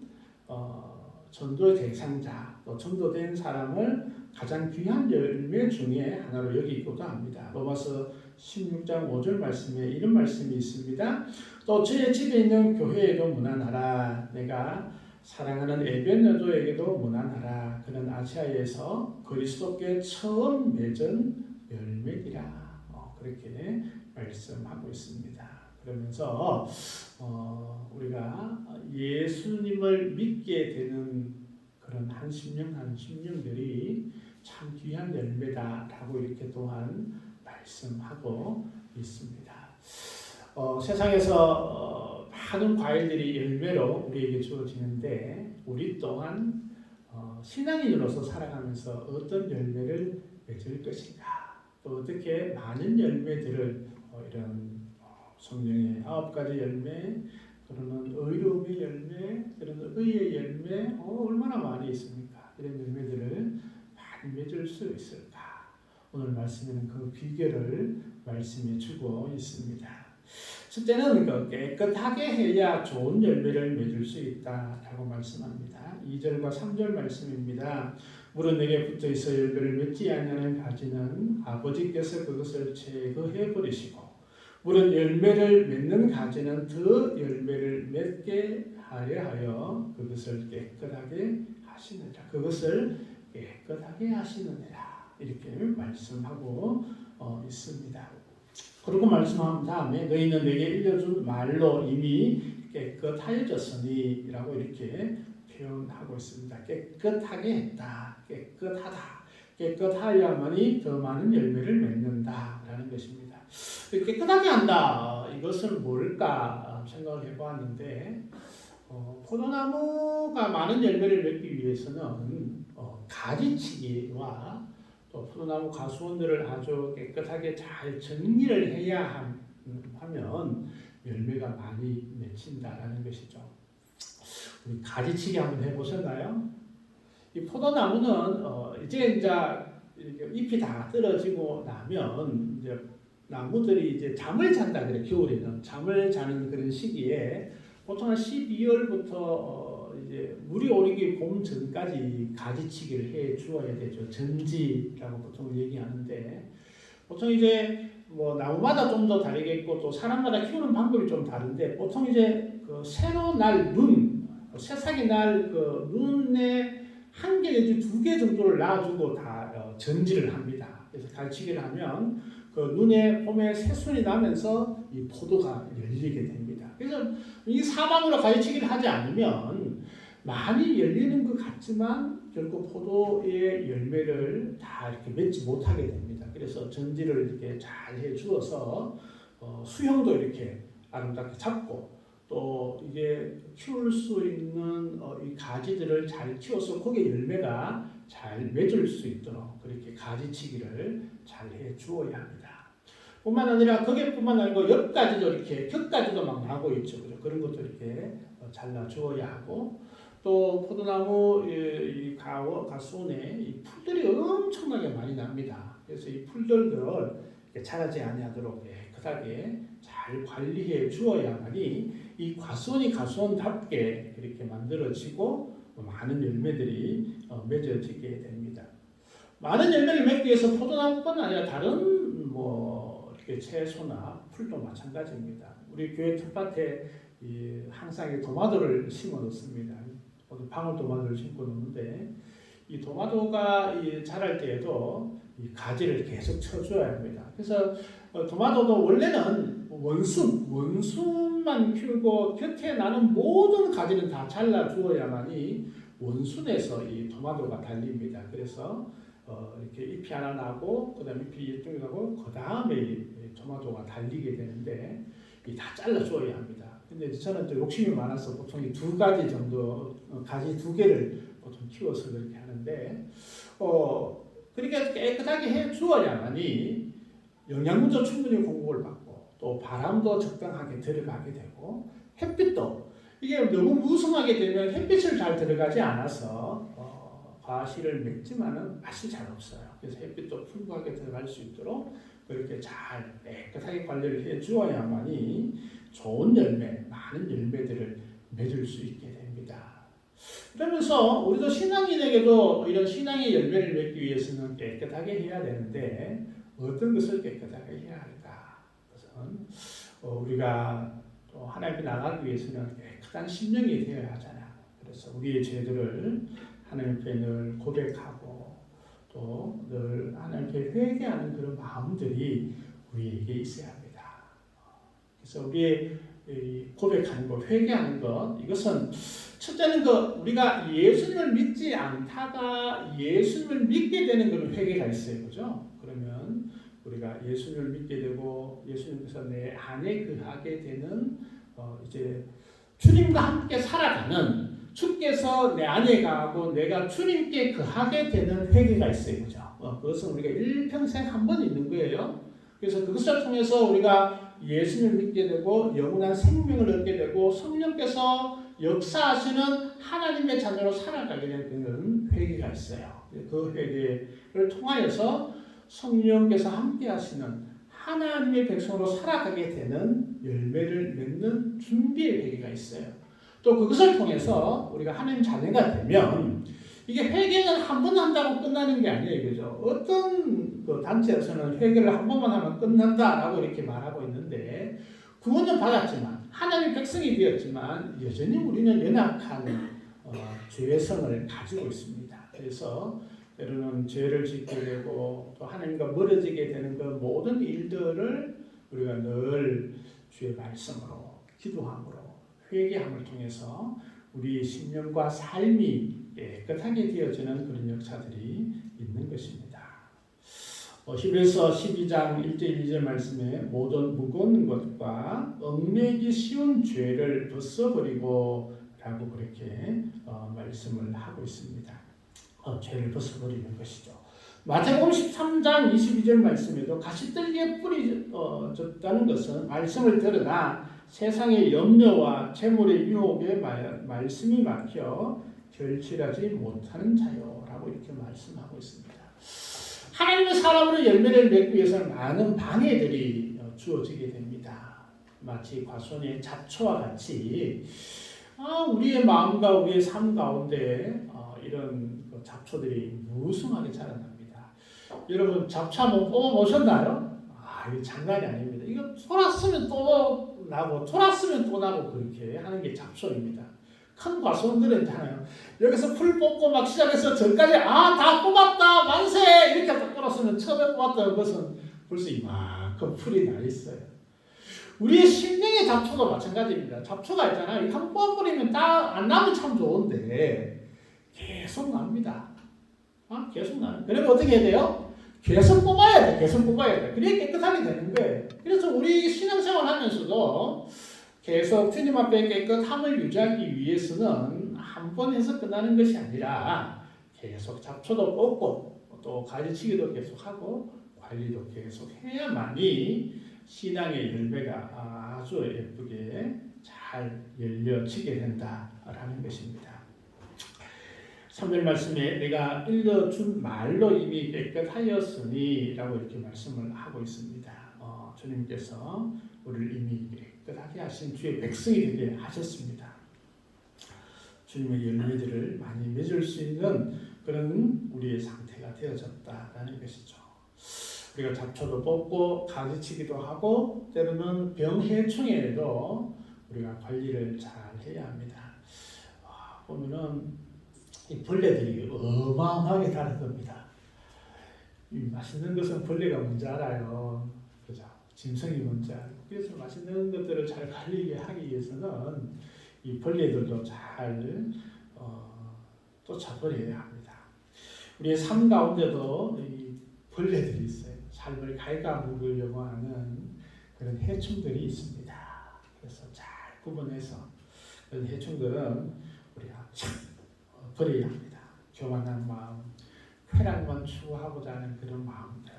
전도의 대상자, 또 전도된 사람을 가장 귀한 열매 중에 하나로 여기기도 합니다. 로마서 16장 5절 말씀에 이런 말씀이 있습니다. 또 저의 집에 있는 교회에도 문안하라. 내가 사랑하는 에베네도에게도 문안하라. 그는 아시아에서 그리스도께 처음 맺은 열매이라. 그렇게 말씀하고 있습니다. 그러면서 우리가 예수님을 믿게 되는 그런 한 심령들이 참 귀한 열매다라고 이렇게 또한 말씀하고 있습니다. 세상에서 많은 과일들이 열매로 우리에게 주어지는데, 우리 또한 신앙인으로서 살아가면서 어떤 열매를 맺을 것인가, 또 어떻게 많은 열매들을 이런 성령의 9가지 열매, 그러는 의로움의 열매, 그런 의의 열매, 얼마나 많이 있습니까? 이런 열매들을 많이 맺을 수 있을까? 오늘 말씀에는 그 비결을 말씀해 주고 있습니다. 첫째는 깨끗하게 해야 좋은 열매를 맺을 수 있다라고 말씀합니다. 2절과 3절 말씀입니다. 물은 내게 붙어 있어 열매를 맺지 아니하는 가지는 아버지께서 그것을 제거해 버리시고, 물은 열매를 맺는 가지는 더 열매를 맺게 하려 하여 그것을 깨끗하게 하시느니라. 그것을 깨끗하게 하시느니라. 이렇게 말씀하고 있습니다. 그리고 말씀한 다음에 너희는 내게 일러준 말로 이미 깨끗하여졌으니 라고 이렇게 표현하고 있습니다. 깨끗하게 했다. 깨끗하다. 깨끗하여야만이 더 많은 열매를 맺는다라는 것입니다. 깨끗하게 한다. 이것은 뭘까 생각을 해보았는데, 포도나무가 많은 열매를 맺기 위해서는 가지치기와 또 포도나무 가수원들을 아주 깨끗하게 잘 정리를 해야 하면 열매가 많이 맺힌다라는 것이죠. 우리 가지치기 한번 해보셨나요? 이 포도나무는 이제 잎이 다 떨어지고 나면 이제 나무들이 이제 잠을 잔다 그래. 겨울에는 잠을 자는 그런 시기에 보통 한 12월부터 이제 물이 오르기 봄 전까지 가지치기를 해 주어야 되죠. 전지라고 보통 얘기하는데 보통 이제 뭐 나무마다 좀 더 다르겠고 또 사람마다 키우는 방법이 좀 다른데 보통 이제 그 새로 날 눈, 새싹이 날 그 눈에 한 개 내지 두 개 정도를 놔주고 다 전지를 합니다. 그래서 가지치기를 하면 그 눈에 봄에 새순이 나면서 이 포도가 열리게 됩니다. 그래서 이 사방으로 가지치기를 하지 않으면 많이 열리는 것 같지만 결국 포도의 열매를 다 이렇게 맺지 못하게 됩니다. 그래서 전지를 이렇게 잘 해주어서 수형도 이렇게 아름답게 잡고 또 이게 키울 수 있는 이 가지들을 잘 키워서 거기에 열매가 잘 맺을 수 있도록 그렇게 가지치기를 잘 해주어야 합니다. 뿐만 아니라 거기뿐만 아니고 옆가지도 이렇게 곁가지도 막 나고 있죠. 그런 것도 이렇게 잘라주어야 하고 또 포도나무 이 가수원에 이 풀들이 엄청나게 많이 납니다. 그래서 이 풀들을 자라지 아니하도록 깨끗하게 잘 관리해 주어야만이 이 가수원이 가수원답게 그렇게 만들어지고 많은 열매들이 맺어지게 됩니다. 많은 열매를 맺기 위해서 포도나무뿐 아니라 다른 뭐 이렇게 채소나 풀도 마찬가지입니다. 우리 교회 텃밭에 항상 도마도를 심어 놓습니다. 방울도마도를 심고 놓는데 이 도마도가 자랄 때에도 이 가지를 계속 쳐줘야 합니다. 그래서 도마도도 원래는 원순만 피우고 곁에 나는 모든 가지는 다 잘라주어야만이 원순에서 이 도마도가 달립니다. 그래서 이렇게 잎이 하나 나고 그다음에 잎이 이쪽에 나고 그 다음에 이 토마토가 달리게 되는데 이 다 잘라줘야 합니다. 근데 저는 또 욕심이 많아서 보통 이 두 가지 정도 가지 두 개를 보통 키워서 그렇게 하는데 그렇게 깨끗하게 해 주어야만이 영양분도 충분히 공급을 받고 또 바람도 적당하게 들어가게 되고 햇빛도 이게 너무 무성하게 되면 햇빛을 잘 들어가지 않아서 과실을 맺지만은 맛이 잘 없어요. 그래서 햇빛도 풍부하게 들어갈 수 있도록 그렇게 잘 깨끗하게 관리를 해 주어야만이 좋은 열매, 많은 열매들을 맺을 수 있게 됩니다. 그러면서 우리도 신앙인에게도 이런 신앙의 열매를 맺기 위해서는 깨끗하게 해야 되는데 어떤 것을 깨끗하게 해야 할까? 그것은 우리가 또 하나님께 나가기 위해서는 깨끗한 심령이 되어야 하잖아요. 그래서 우리의 죄들을 하나님께 늘 고백하고 또 늘 하나님께 회개하는 그런 마음들이 우리에게 있어야 합니다. 그래서 우리의 고백하는 것, 회개하는 것, 이것은 첫째는 우리가 예수님을 믿지 않다가 예수님을 믿게 되는 그런 회개가 있어요. 그죠? 그러면 우리가 예수님을 믿게 되고 예수님께서 내 안에 거하게 되는 이제 주님과 함께 살아가는 주께서 내 안에 가고 내가 주님께 거하게 되는 회개가 있어요. 그죠? 그것은 우리가 일평생 한 번 있는 거예요. 그래서 그것을 통해서 우리가 예수님을 믿게 되고 영원한 생명을 얻게 되고 성령께서 역사하시는 하나님의 자녀로 살아가게 되는 그런 회개가 있어요. 그 회개를 통하여서 성령께서 함께 하시는 하나님의 백성으로 살아가게 되는 열매를 맺는 준비의 회개가 있어요. 또 그것을 통해서 우리가 하나님 자녀가 되면 이게 회개는 한 번 한다고 끝나는 게 아니에요. 그죠? 어떤 단체에서는 회개를 한 번만 하면 끝난다라고 이렇게 말하고 있는데 구원은 받았지만 하나님의 백성이 되었지만 여전히 우리는 연약한 죄성을 가지고 있습니다. 그래서 때로는 죄를 짓게 되고 또 하나님과 멀어지게 되는 그 모든 일들을 우리가 늘 주의 말씀으로 기도함으로 회개함을 통해서 우리 심령과 삶이 깨끗하게 되어지는 그런 역사들이 있는 것입니다. 히브리서 12장 1절 2절 말씀에 모든 무거운 것과 얽매기 쉬운 죄를 벗어버리고 라고 그렇게 말씀을 하고 있습니다. 죄를 벗어버리는 것이죠. 마태복음 13장 22절 말씀에도 가시떨기에 뿌려졌다는 것은 말씀을 들으나 세상의 염려와 재물의 유혹에 말씀이 막혀 결실하지 못하는 자요라고 이렇게 말씀하고 있습니다. 하나님의 사람으로 열매를 맺기 위해서는 많은 방해들이 주어지게 됩니다. 마치 과수원의 잡초와 같이 우리의 마음과 우리의 삶 가운데 이런 잡초들이 무성하게 자라납니다. 여러분 잡초 한번 뽑아보셨나요? 이게 장난이 아닙니다. 이거 돌았으면 또 나고 돌았으면 또 나고 그렇게 하는 게 잡초입니다. 큰 과수원들은 있잖아요. 여기서 풀 뽑고 막 시작해서 저까지 다 뽑았다 만세 이렇게 딱 뽑았으면 처음에 뽑았던 것은 벌써 이만큼 풀이 나 있어요. 우리의 심령의 잡초도 마찬가지입니다. 잡초가 있잖아요. 한번 뽑아버리면 안 나면 참 좋은데 계속 납니다. 계속 나요. 그러면 어떻게 해야 돼요? 계속 뽑아야 돼. 계속 뽑아야 돼. 그래야 깨끗하게 되는 거예요. 그래서 우리 신앙생활 하면서도 계속 주님 앞에 깨끗함을 유지하기 위해서는 한 번 해서 끝나는 것이 아니라 계속 잡초도 뽑고 또 가지치기도 계속하고 관리도 계속 해야만이 신앙의 열매가 아주 예쁘게 잘 열려지게 된다라는 것입니다. 3절 말씀에 내가 일러준 말로 이미 깨끗하였으니 라고 이렇게 말씀을 하고 있습니다. 주님께서 우리를 이미 깨끗하게 하신 주의 백성이 되게 하셨습니다. 주님의 열매들을 많이 맺을 수 있는 그런 우리의 상태가 되어졌다라는 것이죠. 우리가 잡초도 뽑고 가지치기도 하고 때로는 병해충에도 우리가 관리를 잘 해야 합니다. 보면은 이 벌레들이 어마어마하게 다르답니다. 맛있는 것은 벌레가 뭔지 알아요. 그죠? 짐승이 뭔지 알고. 그래서 맛있는 것들을 잘 관리하기 위해서는 이 벌레들도 잘 쫓아버려야 합니다. 우리의 삶 가운데도 이 벌레들이 있어요. 삶을 갉아먹으려고 하는 그런 해충들이 있습니다. 그래서 잘 구분해서 그런 해충들은 우리가 버려야 합니다. 교만한 마음, 쾌락만 추구하고자 하는 그런 마음들,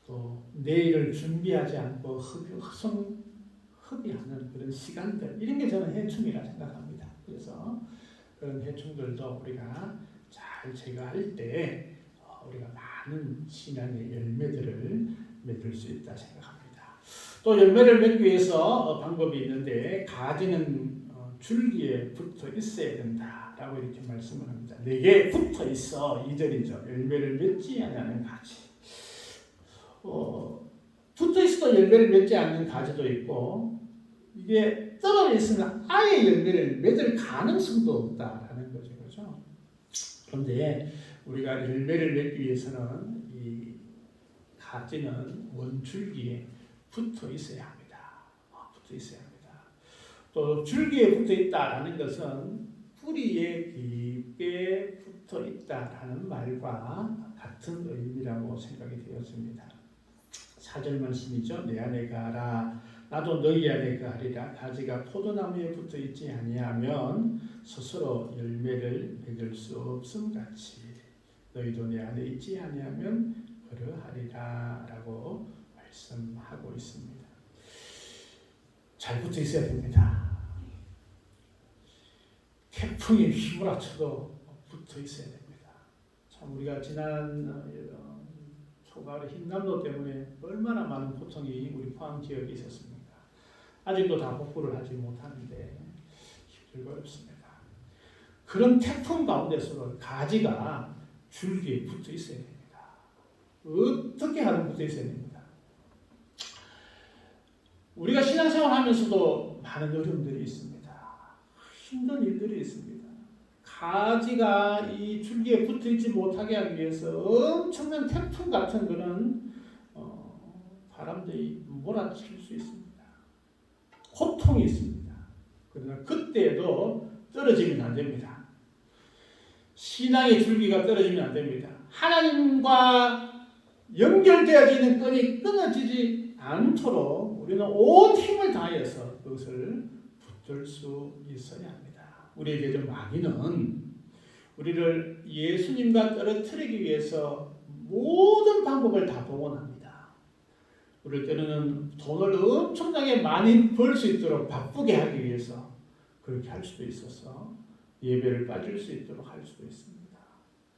또 내일을 준비하지 않고 허비하는 그런 시간들, 이런 게 저는 해충이라 생각합니다. 그래서 그런 해충들도 우리가 잘 제거할 때 우리가 많은 신앙의 열매들을 맺을 수 있다 생각합니다. 또 열매를 맺기 위해서 방법이 있는데 가지는 줄기에 붙어 있어야 된다라고 이렇게 말씀을 합니다. 내게 붙어 있어 2절이죠. 열매를 맺지 않는 가지. 붙어 있어도 열매를 맺지 않는 가지도 있고 이게 떨어져 있으면 아예 열매를 맺을 가능성도 없다라는 거죠. 그렇죠? 그런데 우리가 열매를 맺기 위해서는 이 가지는 원줄기에 붙어 있어야 합니다. 붙어 있어야 합니다. 또 줄기에 붙어 있다라는 것은 뿌리에 깊게 붙어 있다라는 말과 같은 의미라고 생각이 되었습니다. 4절 말씀이죠. 내 안에 가라. 나도 너희 안에 가리라. 가지가 포도나무에 붙어 있지 아니하면 스스로 열매를 맺을 수 없음 같이 너희도 내 안에 있지 아니하면 그러하리라 라고 말씀하고 있습니다. 잘 붙어 있어야 됩니다. 태풍이 휘몰아쳐도 붙어 있어야 됩니다. 참 우리가 지난 초가을 흰남노 때문에 얼마나 많은 고통이 우리 포항 지역에 있었습니까? 아직도 다 복구를 하지 못하는데 힘들고 어렵습니다. 그런 태풍 가운데서도 가지가 줄기에 붙어 있어야 됩니다. 어떻게 하든 붙어 있어야 됩니다. 우리가 신앙생활 하면서도 많은 어려움들이 있습니다. 힘든 일들이 있습니다. 가지가 이 줄기에 붙어 있지 못하게 하기 위해서 엄청난 태풍 같은 그런 바람들이 몰아칠 수 있습니다. 고통이 있습니다. 그러나 그때도 떨어지면 안 됩니다. 신앙의 줄기가 떨어지면 안 됩니다. 하나님과 연결되어지는 끈이 끊어지지 않도록 우리는 온 힘을 다해서 그것을 붙들 수 있어야 합니다. 우리에게 마귀는 우리를 예수님과 떨어뜨리기 위해서 모든 방법을 다 동원합니다. 우리를 때로는 돈을 엄청나게 많이 벌 수 있도록 바쁘게 하기 위해서 그렇게 할 수도 있어서 예배를 빠질 수 있도록 할 수도 있습니다.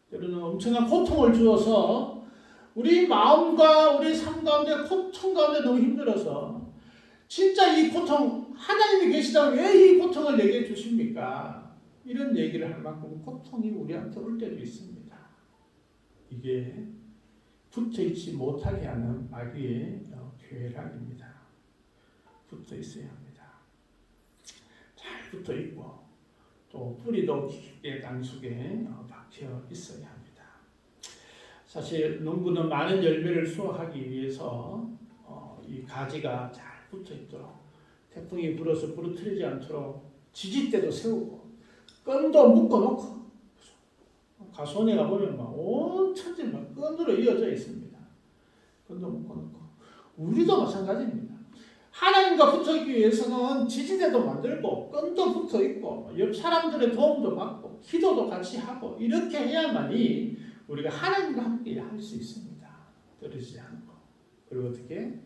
때로는 엄청난 고통을 주어서 우리 마음과 우리 삶 가운데 고통 가운데 너무 힘들어서 진짜 이 고통, 하나님이 계시다면 왜 이 고통을 내게 주십니까? 이런 얘기를 할 만큼 고통이 우리한테 올 때도 있습니다. 이게 붙어있지 못하게 하는 마귀의 괴락입니다. 붙어 있어야 합니다. 잘 붙어 있고 또 뿌리도 깊게 땅속에 박혀 있어야 합니다. 사실 농부는 많은 열매를 수확하기 위해서 이 가지가 잘 붙어 있도록 태풍이 불어서 부러뜨리지 않도록 지지대도 세우고 끈도 묶어놓고 가수원에 가보면 막 온 천지 막 끈으로 이어져 있습니다. 끈도 묶어놓고 우리도 마찬가지입니다. 하나님과 붙어있기 위해서는 지지대도 만들고 끈도 붙어있고 옆 사람들의 도움도 받고 기도도 같이 하고 이렇게 해야만이 우리가 하나님과 함께 할 수 있습니다. 떨어지지 않고. 그리고 어떻게?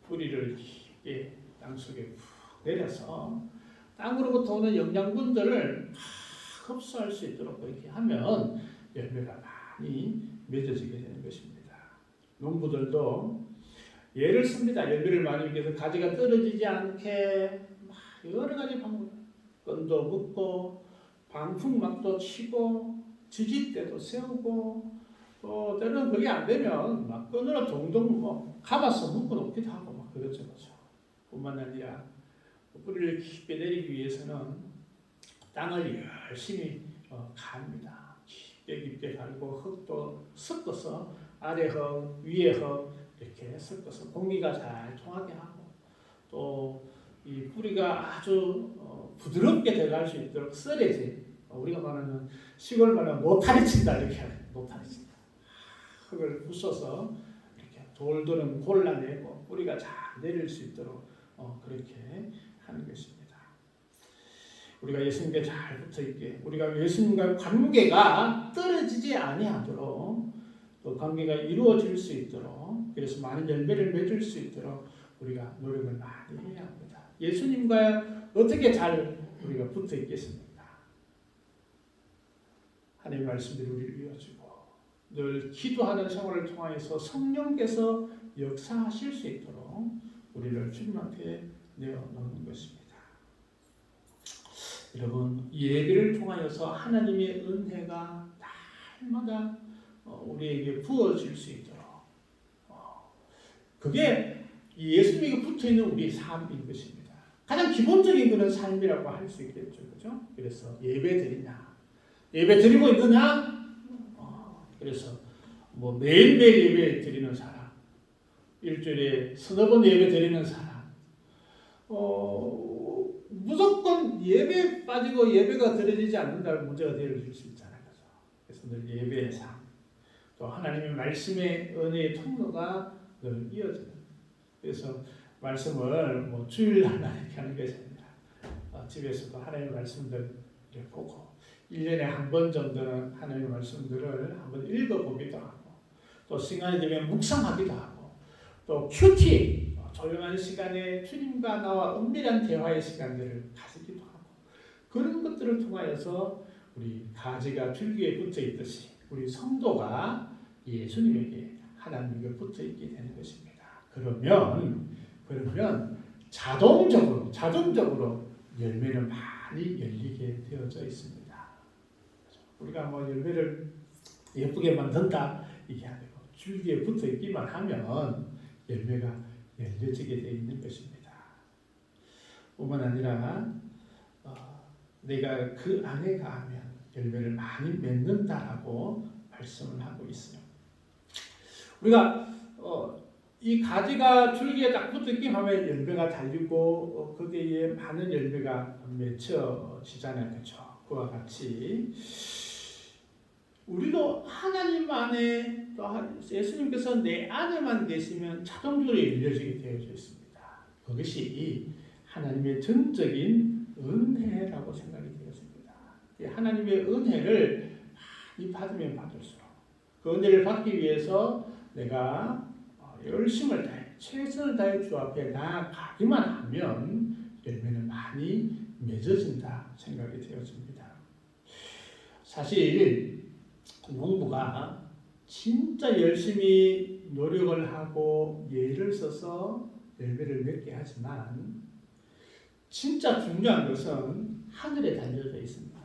뿌리를 깊게 땅속에 푹 내려서 땅으로부터 오는 영양분들을 흡수할 수 있도록 그렇게 하면 열매가 많이 맺어지게 되는 것입니다. 농부들도 예를 씁니다. 열매를 많이 맺기 위해서 가지가 떨어지지 않게 여러 가지 방법, 끈도 묶고 방풍막도 치고 지지대도 세우고 또 때로는 그게 안 되면 막 끈으로 동동 감아서 묶어놓기도 하고 막 그렇죠. 뿐만 아니라 뿌리를 깊게 내리기 위해서는 땅을 열심히 갑니다. 깊게 갈고 흙도 섞어서 아래 흙, 위에 흙 이렇게 섞어서 공기가 잘 통하게 하고 또 이 뿌리가 아주 부드럽게 들어갈 수 있도록 썰어지 우리가 말하는 시골 말하는 노타리 친다 이렇게 하는 노타리 친다. 흙을 부숴서 이렇게 돌들은 골라내고 뿌리가 잘 내릴 수 있도록 그렇게 하는 것입니다. 우리가 예수님께 잘 붙어있게 우리가 예수님과의 관계가 떨어지지 아니하도록 또 관계가 이루어질 수 있도록 그래서 많은 열매를 맺을 수 있도록 우리가 노력을 많이 해야 합니다. 예수님과 어떻게 잘 우리가 붙어있겠습니까? 하나님의 말씀들이 우리를 이어주고 늘 기도하는 생활을 통하여서 성령께서 역사하실 수 있도록 우리를 주님 앞에 내어놓는 것입니다. 여러분 예배를 통하여서 하나님의 은혜가 날마다 우리에게 부어질 수 있도록 그게 예수님에게 붙어있는 우리의 삶인 것입니다. 가장 기본적인 그런 삶이라고 할 수 있겠죠. 그죠? 그래서 예배 드리냐? 예배 드리고 있느냐? 그래서 뭐 매일매일 예배 드리는 사람, 일주일에 서너 번 예배 드리는 사람, 무조건 예배에 빠지고 예배가 드려지지 않는다면 문제가 되어질 수 있잖아요. 그래서 늘 예배의 삶, 또 하나님의 말씀의 은혜의 통로가 늘 이어져요. 그래서 말씀을 뭐 주일날 이렇게 하는 것이 아니라 집에서도 하나님의 말씀들을 보고 1년에 한 번 정도는 하나님의 말씀들을 한번 읽어보기도 하고 또 시간이 되면 묵상하기도 하고 또 큐티 조용한 시간에 주님과 나와 은밀한 대화의 시간들을 가지기도 하고 그런 것들을 통하여서 우리 가지가 줄기에 붙어 있듯이 우리 성도가 예수님에게 하나님에게 붙어 있게 되는 것입니다. 그러면 자동적으로 열매는 많이 열리게 되어져 있습니다. 우리가 뭐 열매를 예쁘게 만든다 이게 아니고 줄기에 붙어 있기만 하면 열매가 열려지게 되어 있는 것입니다. 뿐만 아니라 내가 그 안에 가면 열매를 많이 맺는다라고 말씀을 하고 있어요. 우리가 이 가지가 줄기에 딱 붙어 있기만 하면 열매가 달리고 거기에 많은 열매가 맺혀지잖아요. 그렇죠? 그와 같이 우리도 하나님 안에 또 예수님께서 내 안에만 계시면 자동적으로 열려지게 되어져 있습니다. 그것이 하나님의 전적인 은혜라고 생각이 되었습니다. 하나님의 은혜를 많이 받으면 받을수록 그 은혜를 받기 위해서 내가 열심을 다해 최선을 다해 주 앞에 나아가기만 하면 열매는 많이 맺어진다 생각이 되어집니다. 사실 농부가 진짜 열심히 노력을 하고 예를 써서 열매를 맺게 하지만 진짜 중요한 것은 하늘에 달려져 있습니다.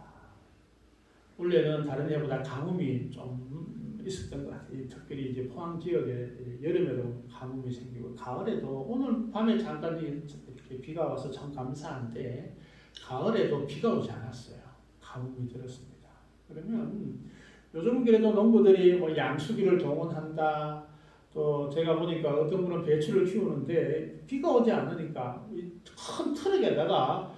원래는 다른 해보다 가뭄이 좀 있었던 것 같아요. 특별히 이제 포항 지역에 여름에도 가뭄이 생기고 가을에도 오늘 밤에 잠깐 이렇게 비가 와서 참 감사한데 가을에도 비가 오지 않았어요. 가뭄이 들었습니다. 그러면 요즘 그래도 농부들이 뭐 양수기를 동원한다. 또 제가 보니까 어떤 분은 배추를 키우는데 비가 오지 않으니까 이 큰 트럭에다가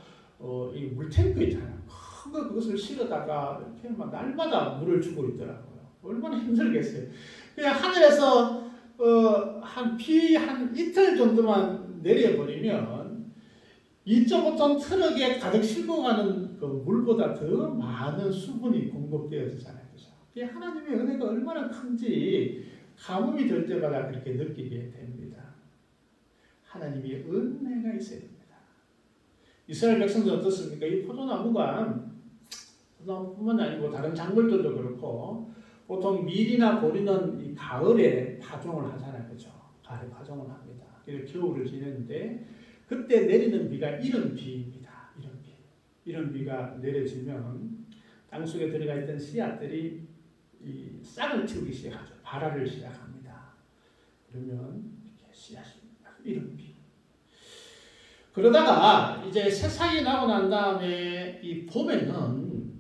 이 물탱크 있잖아요. 큰 거 그것을 실어다가 이렇게 막 날마다 물을 주고 있더라고요. 얼마나 힘들겠어요. 그냥 하늘에서 한 이틀 정도만 내려버리면 2.5톤 트럭에 가득 싣고 가는 그 물보다 더 많은 수분이 공급되어지잖아요. 그죠? 하나님의 은혜가 얼마나 큰지 가뭄이 들 때마다 그렇게 느끼게 됩니다. 하나님의 은혜가 있어야 됩니다. 이스라엘 백성들 어떻습니까? 이 포도나무뿐만 아니고 다른 작물들도 그렇고 보통 밀이나 보리는 이 가을에 파종을 하잖아요. 그죠? 가을에 파종을 합니다. 그래서 겨울을 지내는데 그때 내리는 비가 이른 비입니다. 이른 비가 내려지면 땅속에 들어가 있던 씨앗들이 이 싹을 틔우기 시작하죠. 발화를 시작합니다. 그러면 이렇게 씨앗이 이른 비. 그러다가 이제 새싹이 나고 난 다음에 이 봄에는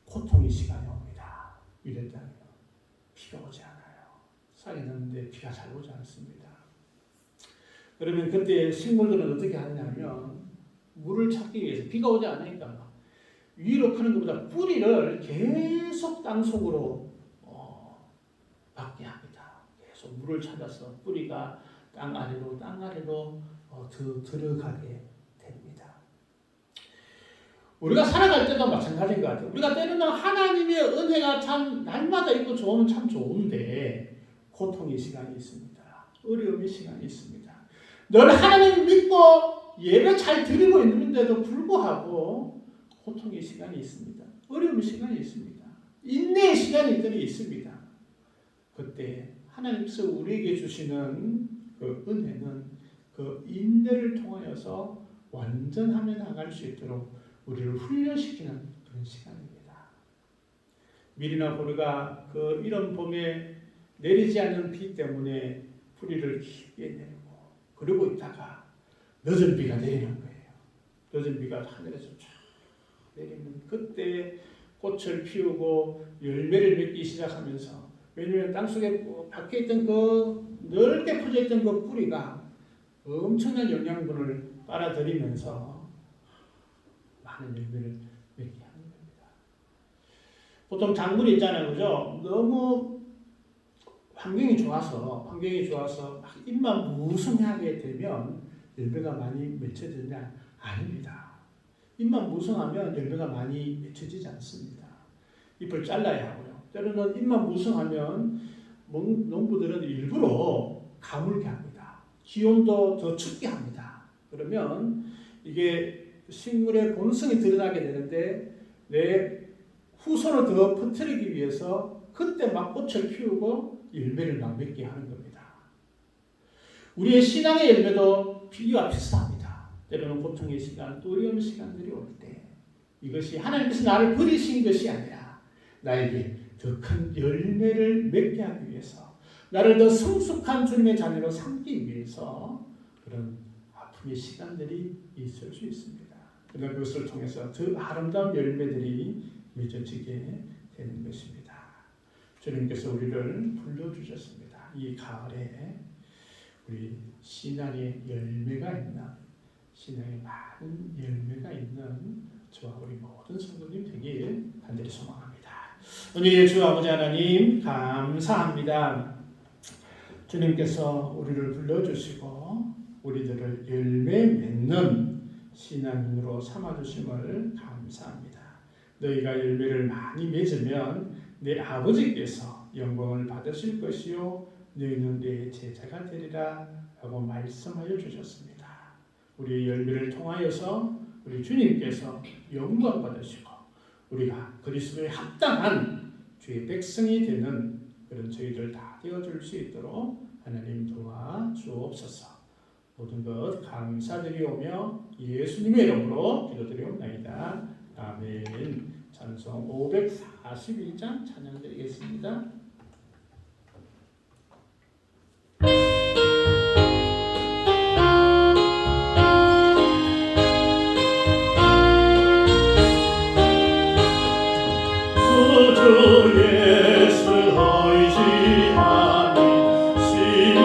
고통의 시간이 옵니다. 이럴 때는 비가 오지 않아요. 싹이 났는데 비가 잘 오지 않습니다. 그러면 그때 식물들은 어떻게 하냐면 물을 찾기 위해서 비가 오지 않으니까 위로 크는 것보다 뿌리를 계속 땅속으로 받게 합니다. 계속 물을 찾아서 뿌리가 땅 아래로 더 들어가게 됩니다. 우리가 살아갈 때도 마찬가지인 것 같아요. 우리가 때로는 하나님의 은혜가 참 날마다 있고 좋으면 참 좋은데 고통의 시간이 있습니다. 어려움의 시간이 있습니다. 늘 하나님 믿고 예배 잘 드리고 있는데도 불구하고 고통의 시간이 있습니다. 어려움의 시간이 있습니다. 인내의 시간이 있습니다. 그때 하나님께서 우리에게 주시는 그 은혜는 그 인내를 통하여서 완전함에 나갈 수 있도록 우리를 훈련시키는 그런 시간입니다. 밀이나 보리가 그 이런 봄에 내리지 않는 비 때문에 뿌리를 깊게 내리고 그러고 있다가 늦은 비가 내리는 거예요. 늦은 비가 하늘에서 쫙 내리면 그때 꽃을 피우고 열매를 맺기 시작하면서 왜냐하면 땅속에 밖에 있던 그 넓게 퍼져 있던 그 뿌리가 엄청난 영양분을 빨아들이면서 많은 열매를 맺게 하는 겁니다. 보통 작물이 있잖아요, 그죠? 너무 환경이 좋아서 막 잎만 무성하게 되면 열매가 많이 맺혀지냐? 아닙니다. 잎만 무성하면 열매가 많이 맺혀지지 않습니다. 잎을 잘라야 하고요. 때로는 잎만 무성하면 농부들은 일부러 가물게 합니다. 기온도 더 춥게 합니다. 그러면 이게 식물의 본성이 드러나게 되는데 내 후손을 더 퍼뜨리기 위해서 그때 막 꽃을 피우고 열매를 막 맺게 하는 겁니다. 우리의 신앙의 열매도 비와 비슷합니다. 때로는 고통의 시간, 또 어려운 시간들이 올 때 이것이 하나님께서 나를 버리신 것이 아니라 나에게 더 큰 열매를 맺게 하기 위해서 나를 더 성숙한 주님의 자녀로 삼기 위해서 그런 아픔의 시간들이 있을 수 있습니다. 그러나 그것을 통해서 더 아름다운 열매들이 맺어지게 되는 것입니다. 주님께서 우리를 불러주셨습니다. 이 가을에 우리 신앙의 열매가 있는 신앙의 많은 열매가 있는 저와 우리 모든 성도님 되길 간절히 소망합니다. 오늘 주 아버지 하나님 감사합니다. 주님께서 우리를 불러주시고 우리들을 열매 맺는 신앙인으로 삼아주심을 감사합니다. 너희가 열매를 많이 맺으면 내 아버지께서 영광을 받으실 것이요 너희는 내 제자가 되리라 라고 말씀하여 주셨습니다. 우리의 열매를 통하여서 우리 주님께서 영광 받으시고 우리가 그리스도에 합당한 주의 백성이 되는 그런 저희들 다 되어줄 수 있도록 하나님 도와주옵소서. 모든 것 감사드리오며 예수님의 이름으로 기도드리옵나이다. 아멘. 찬송 542장 찬양드리겠습니다. 구주 예수 의지하니 심히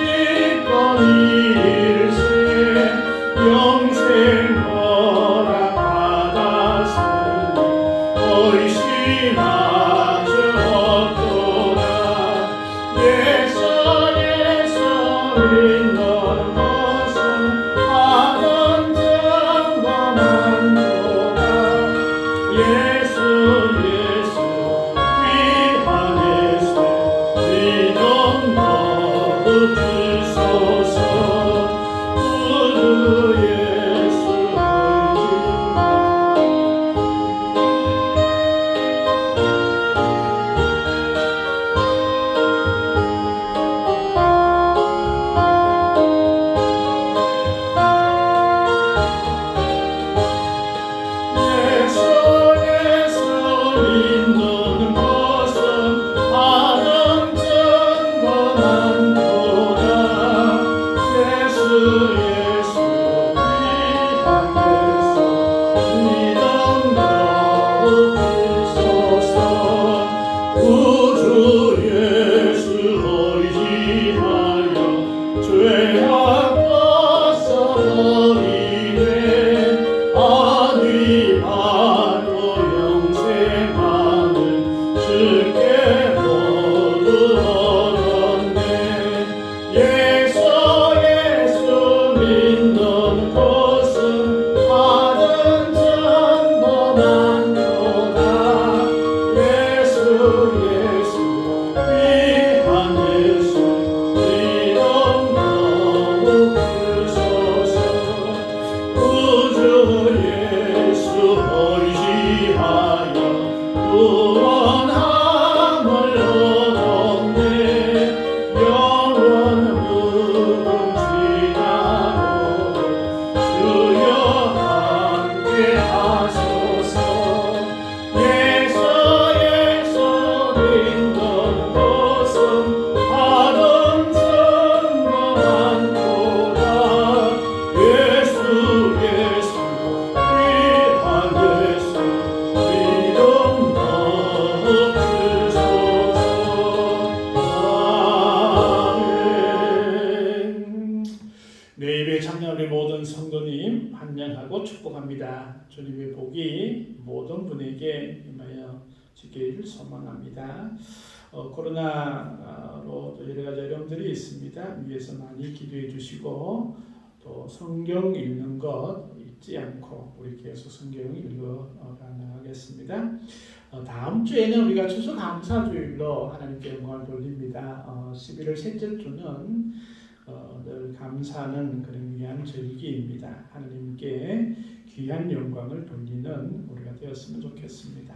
기뻐 일세 영생 허락받았으니 의심하지 없도다. 예수 믿는 것은 하던 정범한도다. 예수 위하네서 믿음 더욱 주소서. 구주 예수 예수 믿는 것은 하는 정범한도다. 예수 위하네서 믿음 더욱 주소서. 구주 예수 의지하여 죄악 벗어버리네. 아니 바로 영생하는 주께 모두 얻었네. 예수 믿는 것은 하는 정범한도다. 예수 위하네서 믿음 더욱 주소서. 구주 예수 의지하여 구원함을 얻었네. 영원 무궁지나로 주여 함께 하소서. 예수 믿는 것은 하던 정범한도다. 예수 위하네서 믿음 더욱 주소서. 아멘. 내 입에 참여한 우리 모든 성도님 환영하고 축복합니다. 주님의 복이 모든 분에게 임하여 지길 소망합니다. 코로나로 또 여러 가지 어려움들이 있습니다. 위에서 많이 기도해 주시고 또 성경 읽는 것 잊지 않고 우리 계속 성경 읽어가 나가겠습니다. 다음 주에는 우리가 추수감사주일로 하나님께 영광을 돌립니다. 11월 셋째 주는 늘 감사하는 그런 귀한 절기입니다. 하나님께 귀한 영광을 돌리는 우리가 되었으면 좋겠습니다.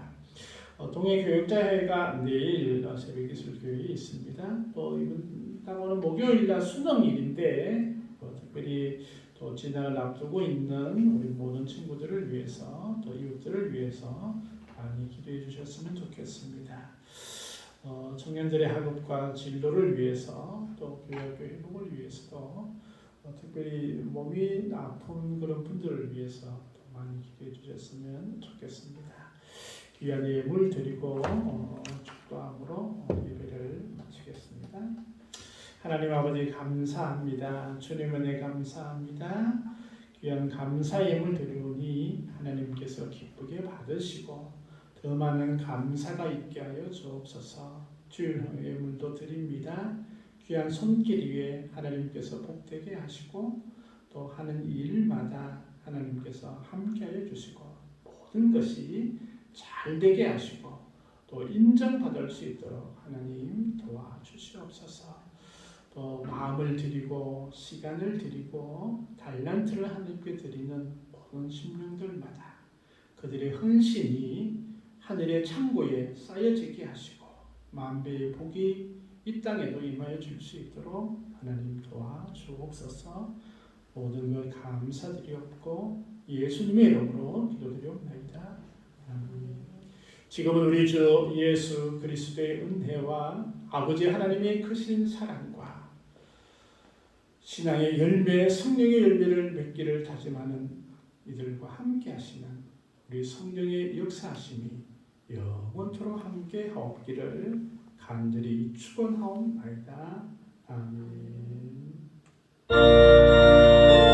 동해교역자회가 내일 새벽기술교회에 있습니다. 또 이번 오는 목요일날 수능일인데 특별히 또 진학을 앞두고 있는 우리 모든 친구들을 위해서 또 이웃들을 위해서 많이 기도해 주셨으면 좋겠습니다. 청년들의 학업과 진로를 위해서 또 교회학교 회복을 위해서도 특별히 몸이 아픈 그런 분들을 위해서 또 많이 기도해 주셨으면 좋겠습니다. 귀한 예물 드리고 축도함으로 예배를 마치겠습니다. 하나님 아버지 감사합니다. 주님 은혜 감사합니다. 귀한 감사 예물 드리오니 하나님께서 기쁘게 받으시고 더 많은 감사가 있게 하여 주옵소서. 주일 예물도 드립니다. 귀한 손길 위에 하나님께서 복되게 하시고 또 하는 일마다 하나님께서 함께하여 주시고 모든 것이 잘 되게 하시고 또 인정받을 수 있도록 하나님 도와주시옵소서. 또 마음을 드리고 시간을 드리고 달란트를 하나님께 드리는 모든 심령들마다 그들의 헌신이 하늘의 창고에 쌓여지게 하시고 만배의 복이 이 땅에도 임하여 줄 수 있도록 하나님 도와주옵소서. 주옵소서. 모든 것 감사드리옵고 예수님의 이름으로 기도드리옵나이다. 아멘. 지금은 우리 주 예수 그리스도의 은혜와 아버지 하나님의 크신 사랑과 신앙의 열매, 성령의 열매를 맺기를 다짐하는 이들과 함께 하시는 우리 성령의 역사하심이 영원토록 함께 하옵기를 간절히 축원하옵나이다. 아멘.